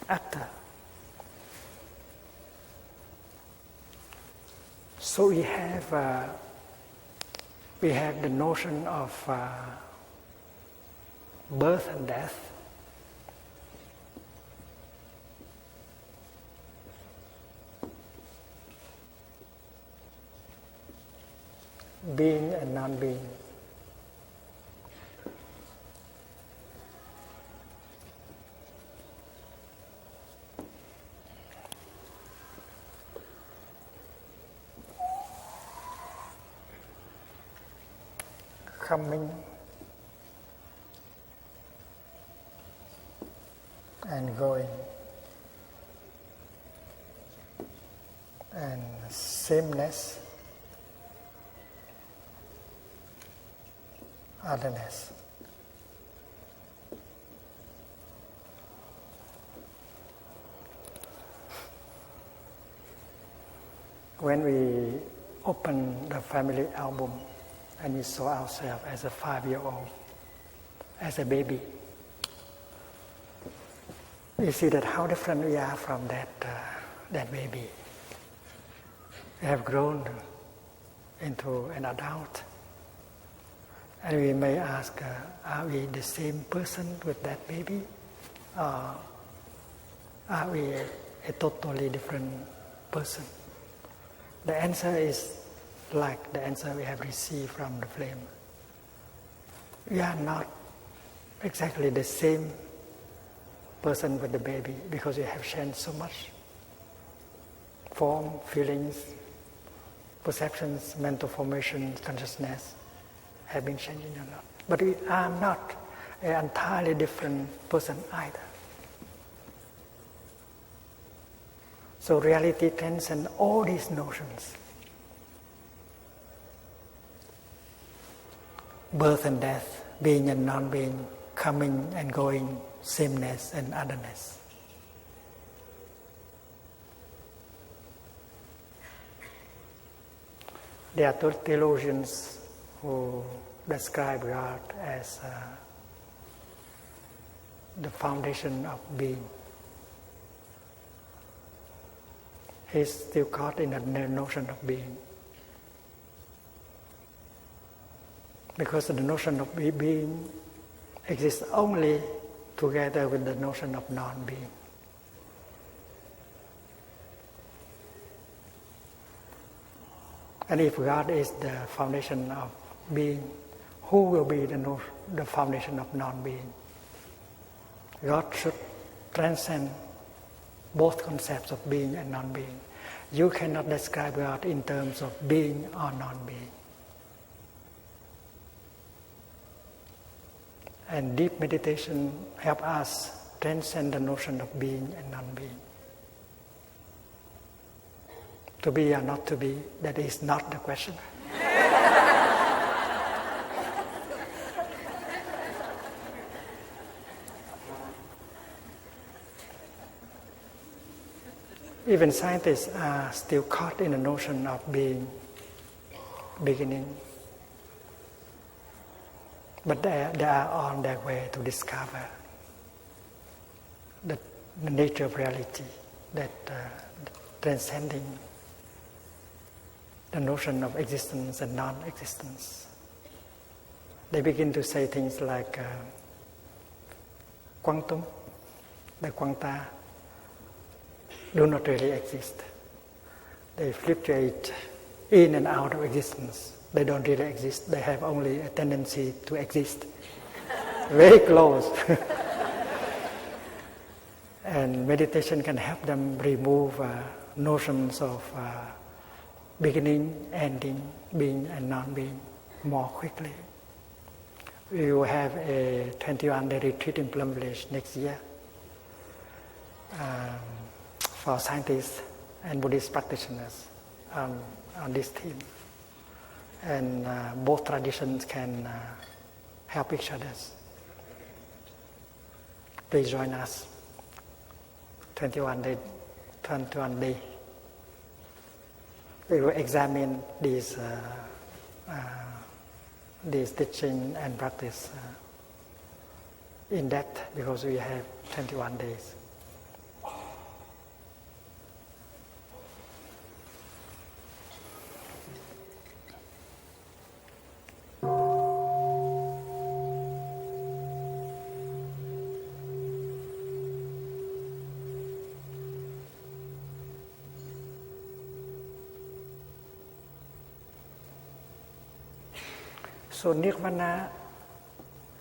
[SPEAKER 1] actor. So we have the notion of birth and death. Being and non-being. Coming and going, and sameness, otherness. When we open the family album and we saw ourselves as a 5-year-old, as a baby, we see that how different we are from that baby. We have grown into an adult. And we may ask, are we the same person with that baby? Or are we a totally different person? The answer is like the answer we have received from the flame. We are not exactly the same person with the baby because we have changed so much. Form, feelings, perceptions, mental formation, consciousness have been changing a lot. But we are not an entirely different person either. So reality transcends all these notions. Birth and death, being and non-being, coming and going, sameness and otherness. There are theologians who describe God as the foundation of being. He's still caught in the notion of being. Because the notion of being exists only together with the notion of non-being. And if God is the foundation of being, who will be the foundation of non-being? God should transcend both concepts of being and non-being. You cannot describe God in terms of being or non-being. And deep meditation helps us transcend the notion of being and non-being. To be or not to be, that is not the question. Even scientists are still caught in the notion of being, beginning. But they are on their way to discover the nature of reality, that transcending the notion of existence and non-existence. They begin to say things like quantum, the quanta, do not really exist. They fluctuate in and out of existence. They don't really exist. They have only a tendency to exist. Very close. And meditation can help them remove notions of beginning, ending, being and non-being more quickly. We will have a 21-day retreat in Plum Village next year. for scientists and Buddhist practitioners on this theme. And both traditions can help each other. Please join us 21 day. We will examine these teaching and practice in depth because we have 21 days. So Nirvana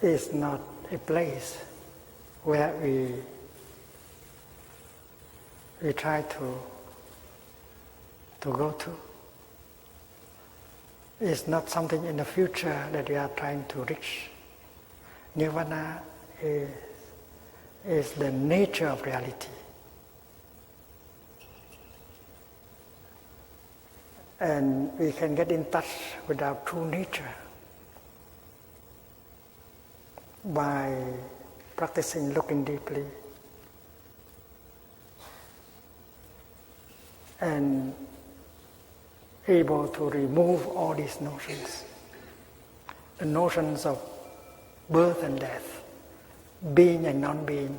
[SPEAKER 1] is not a place where we try to go to. It's not something in the future that we are trying to reach. Nirvana is the nature of reality. And we can get in touch with our true nature by practicing looking deeply and able to remove all these notions. The notions of birth and death, being and non-being,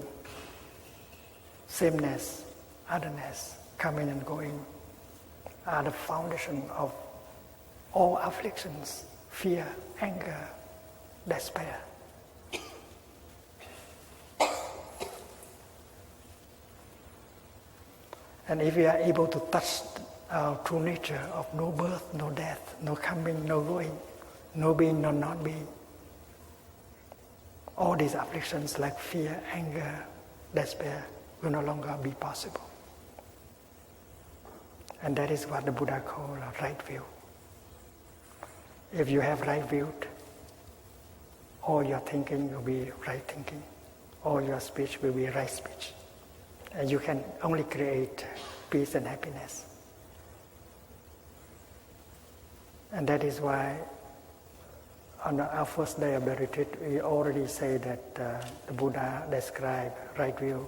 [SPEAKER 1] sameness, otherness, coming and going, are the foundation of all afflictions, fear, anger, despair. And if we are able to touch our true nature of no birth, no death, no coming, no going, no being, no not being, all these afflictions like fear, anger, despair will no longer be possible. And that is what the Buddha called a right view. If you have right view, all your thinking will be right thinking, all your speech will be right speech. And you can only create peace and happiness. And that is why on our first day of the retreat, we already say that the Buddha described right view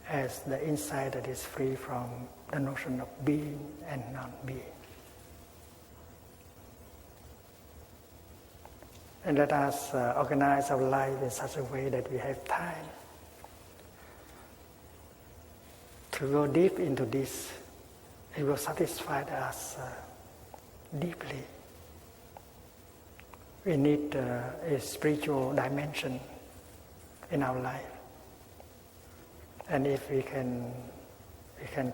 [SPEAKER 1] as the insight that is free from the notion of being and non-being. And let us organize our life in such a way that we have time to go deep into this. It will satisfy us deeply. We need a spiritual dimension in our life. And if we can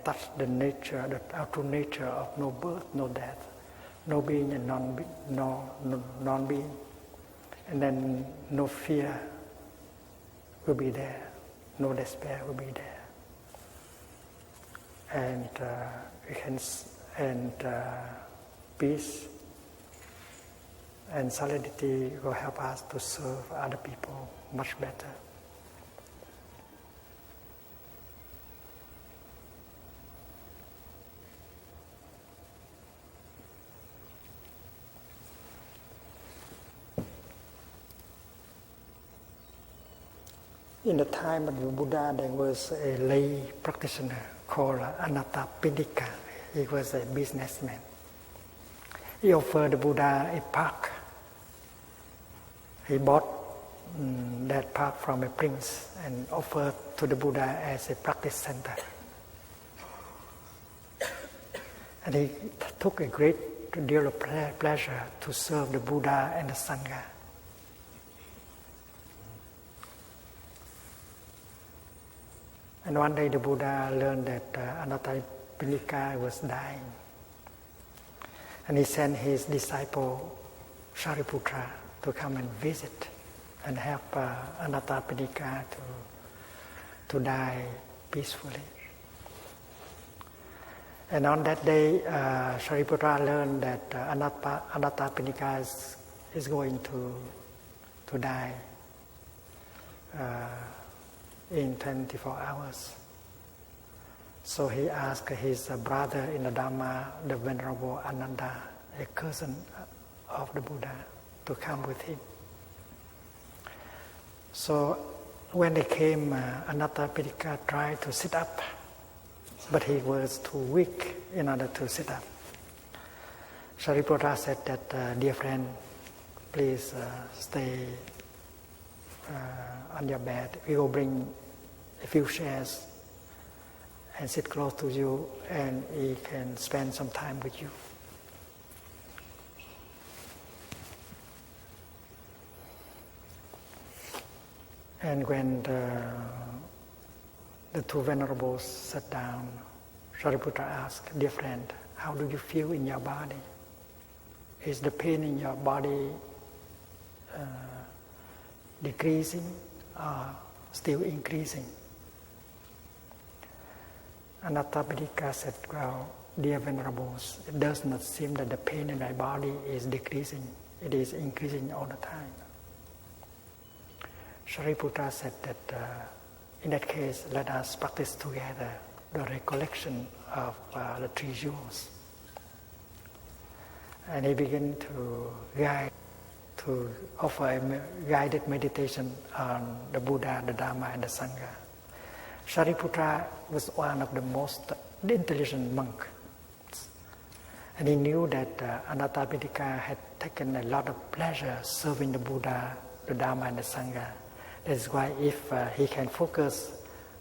[SPEAKER 1] touch the nature, our true nature of no birth, no death, no being and non-being, and then no fear will be there, no despair will be there. And peace and solidity will help us to serve other people much better. In the time of the Buddha, there was a lay practitioner called Anathapindika. He was a businessman. He offered the Buddha a park. He bought that park from a prince and offered to the Buddha as a practice center. And he took a great deal of pleasure to serve the Buddha and the Sangha. And one day the Buddha learned that Anathapindika was dying. And he sent his disciple Shariputra to come and visit and help Anathapindika to die peacefully. And on that day, Shariputra learned that Anathapindika is going to die in 24 hours. So he asked his brother in the Dharma, the Venerable Ananda, a cousin of the Buddha, to come with him. So when they came, Anathapindika tried to sit up, but he was too weak in order to sit up. Sariputta said that, dear friend, please stay on your bed. We will bring a few chairs and sit close to you, and we can spend some time with you. And when the two venerables sat down, Sariputta asked, dear friend, how do you feel in your body? Is the pain in your body decreasing or still increasing? Anathapindika said, well, dear venerables, it does not seem that the pain in my body is decreasing. It is increasing all the time. Sariputta said that in that case, let us practice together the recollection of the three jewels. And he began to offer a guided meditation on the Buddha, the Dharma, and the Sangha. Sariputta was one of the most intelligent monks. And he knew that Anathapindika had taken a lot of pleasure serving the Buddha, the Dharma, and the Sangha. That's why if he can focus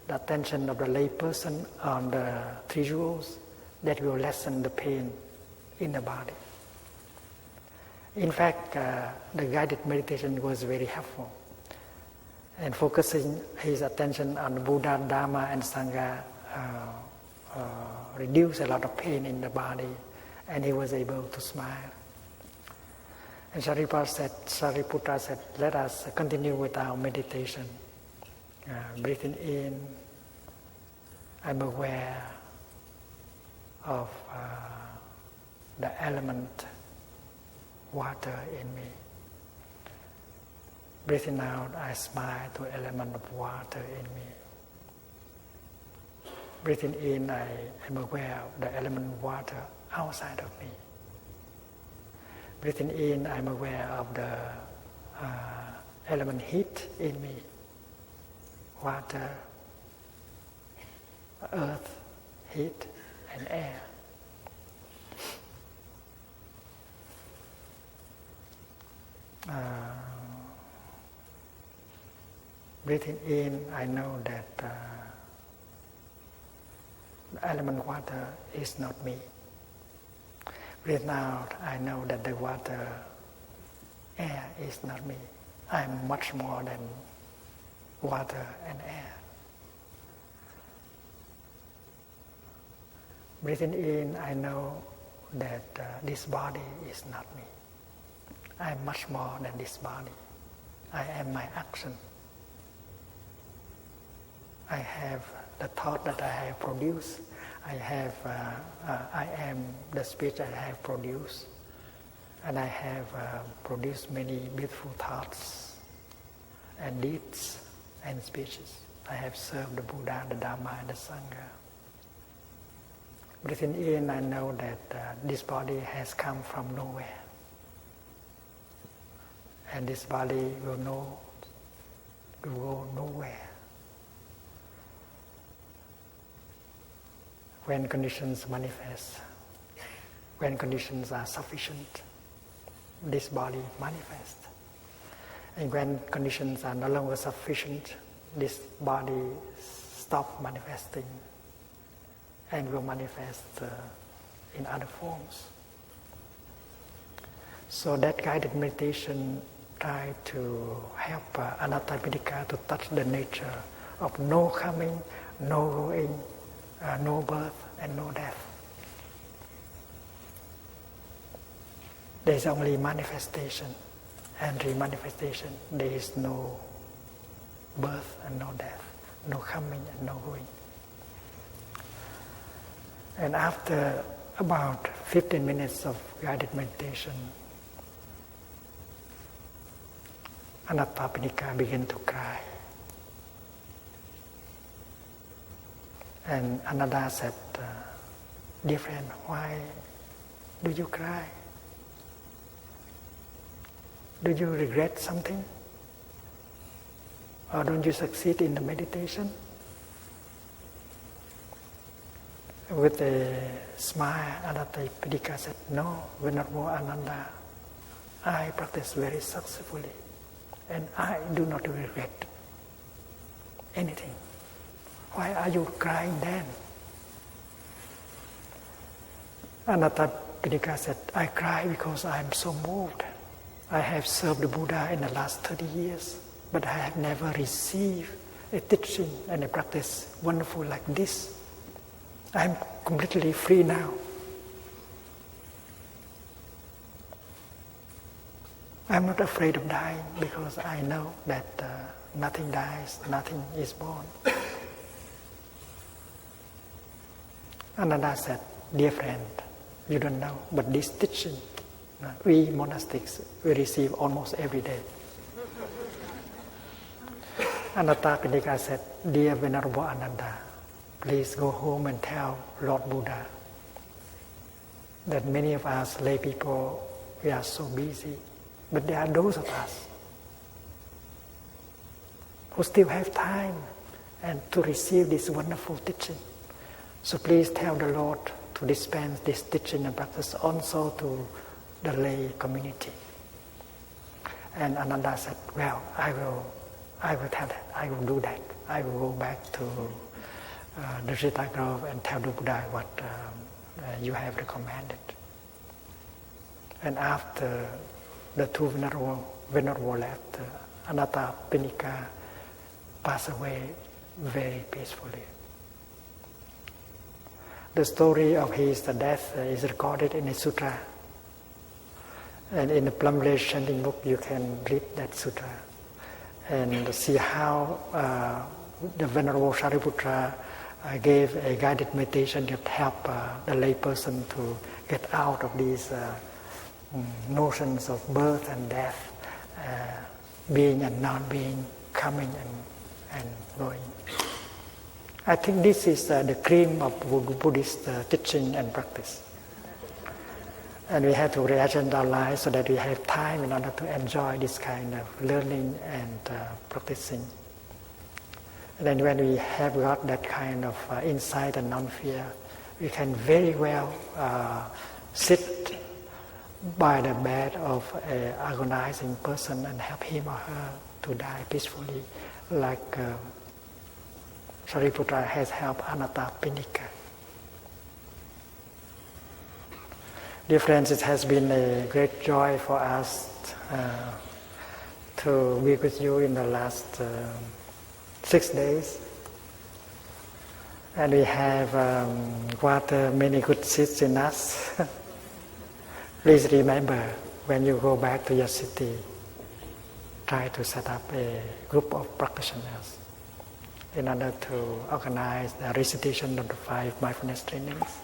[SPEAKER 1] the attention of the layperson on the three jewels, that will lessen the pain in the body. In fact, the guided meditation was very helpful. And focusing his attention on the Buddha, Dharma, and Sangha reduced a lot of pain in the body, and he was able to smile. And Sariputta said, let us continue with our meditation. Breathing in, I'm aware of the element water in me. Breathing out, I smile to the element of water in me. Breathing in, I am aware of the element of water outside of me. Breathing in, I'm aware of the element heat in me. Water, earth, heat, and air. Breathing in, I know that the element water is not me. Breathing out, I know that the water, air is not me. I am much more than water and air. Breathing in, I know that this body is not me. I am much more than this body. I am my action. I have the thought that I have produced. I am the speech I have produced. And I have produced many beautiful thoughts and deeds and speeches. I have served the Buddha, the Dharma, and the Sangha. Breathing in, I know that this body has come from nowhere. And this body will go nowhere. When conditions manifest, when conditions are sufficient, this body manifests. And when conditions are no longer sufficient, this body stops manifesting and will manifest in other forms. So that guided meditation tried to help Anathapindika to touch the nature of no coming, no going, no birth and no death. There is only manifestation and remanifestation. There is no birth and no death, no coming and no going. And after about 15 minutes of guided meditation, Anathapindika began to cry. And Ananda said, dear friend, why do you cry? Do you regret something? Or don't you succeed in the meditation? With a smile, Anathapindika said, no, Venerable Ananda, I practice very successfully and I do not regret anything. Why are you crying then? Anathapindika said, I cry because I am so moved. I have served the Buddha in the last 30 years, but I have never received a teaching and a practice wonderful like this. I am completely free now. I am not afraid of dying because I know that nothing dies, nothing is born. Ananda said, dear friend, you don't know, but this teaching, we monastics, we receive almost every day. Anathapindika said, dear Venerable Ananda, please go home and tell Lord Buddha that many of us lay people, we are so busy, but there are those of us who still have time and to receive this wonderful teaching. So please tell the Lord to dispense this teaching and practice also to the lay community. And Ananda said, well, I will tell that, I will do that. I will go back to the Sita Grove and tell the Buddha what you have recommended. And after the two venerable left, Anathapindika passed away very peacefully. The story of his death is recorded in a sutra. And in the Plum Village Chanting Book, you can read that sutra and see how the Venerable Shariputra gave a guided meditation that helped the layperson to get out of these notions of birth and death, being and non-being, coming and going. I think this is the cream of Buddhist teaching and practice. And we have to readjust our lives so that we have time in order to enjoy this kind of learning and practicing. And then when we have got that kind of insight and non-fear, we can very well sit by the bed of an agonizing person and help him or her to die peacefully, like Shariputra has helped Anathapindika. Dear friends, it has been a great joy for us to be with you in the last 6 days. And we have got many good seeds in us. Please remember, when you go back to your city, try to set up a group of practitioners in order to organize the recitation of the 5 mindfulness trainings,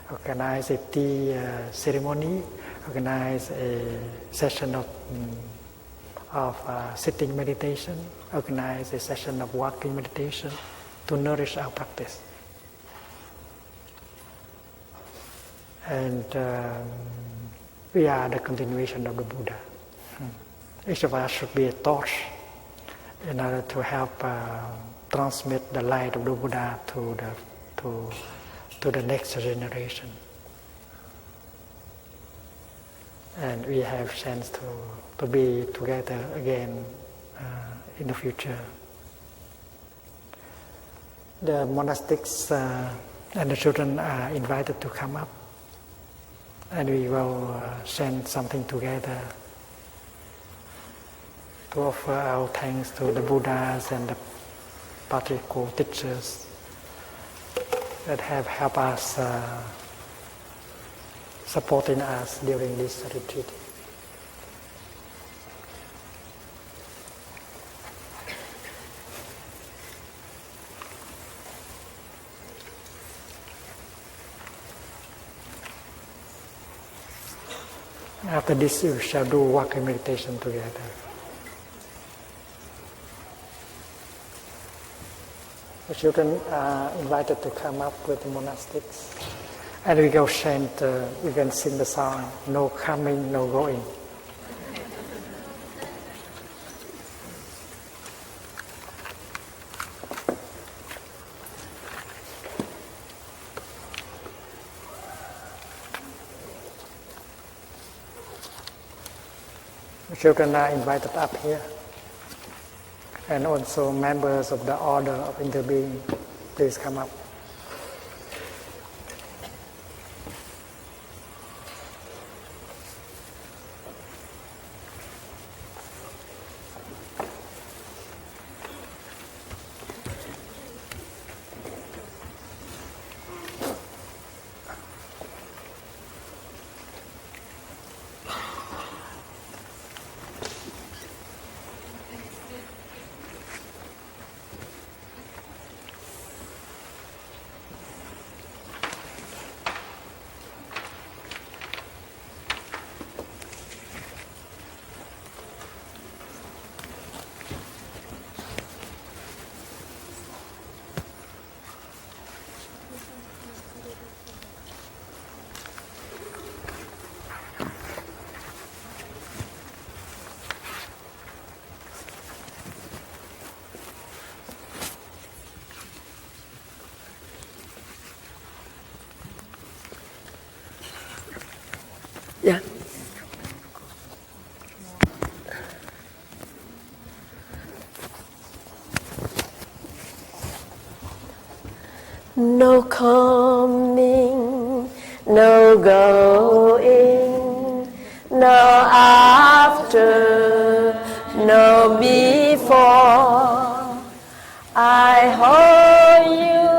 [SPEAKER 1] organize a tea ceremony, organize a session of sitting meditation, organize a session of walking meditation to nourish our practice. And we are the continuation of the Buddha. Each of us should be a torch in order to help transmit the light of the Buddha to the next generation. And we have a chance to be together again in the future. The monastics and the children are invited to come up, and we will send something together to offer our thanks to the Buddhas and the patriarchal teachers that have helped us, supporting us during this retreat. After this, we shall do walking meditation together. The children are invited to come up with the monastics. And we go chant, we can sing the song, no coming, no going. The children are invited up here. And also members of the Order of Interbeing, please come up. Yeah.
[SPEAKER 2] No coming, no going, no after, no before. I hold you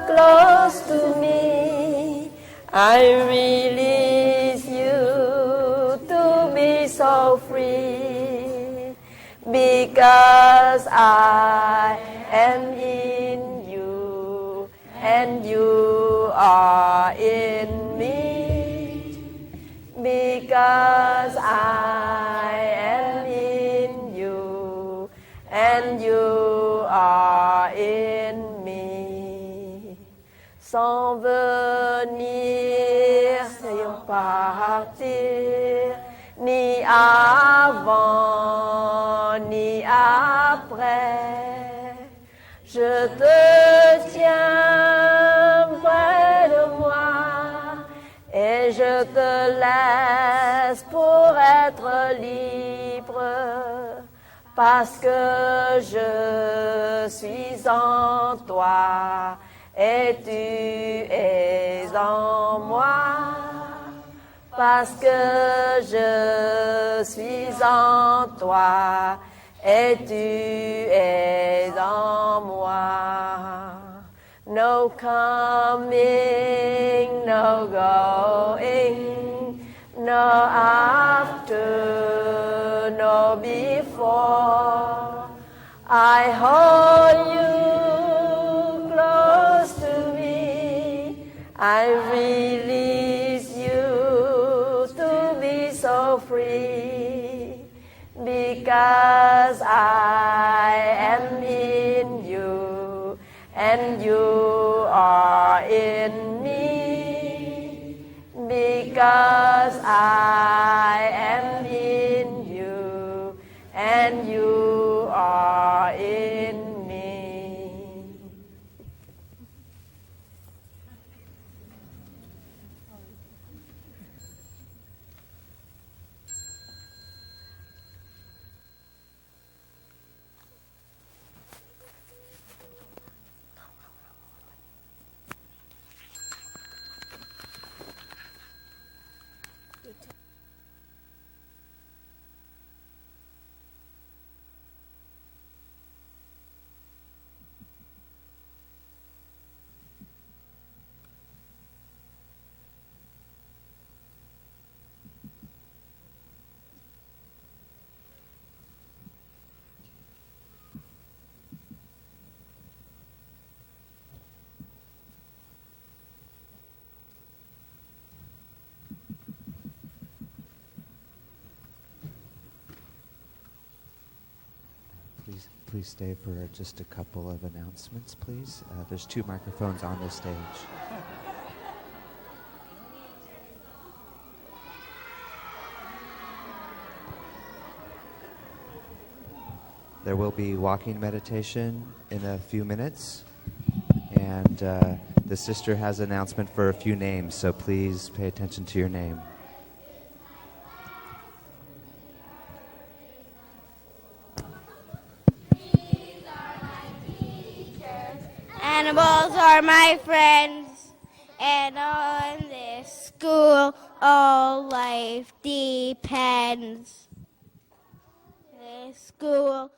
[SPEAKER 2] close to me. I release you to be so free, because I am in you and you are in me, because I am in you and you are in me. Sans venir sans partir, ni avant ni après, je te tiens près de moi et je te laisse pour être libre, parce que je suis en toi et tu es en moi, parce que je suis en toi et tu es en moi. No coming, no going, no after, no before. I hold you close to me. I release you to be so free, because I am in you and you are in me, because I am in you and you are in me.
[SPEAKER 3] please stay for just a couple of announcements, please? There's 2 microphones on the stage. There will be walking meditation in a few minutes, and the sister has an announcement for a few names, so please pay attention to your name.
[SPEAKER 4] Animals are my friends, and on this school all life depends. This school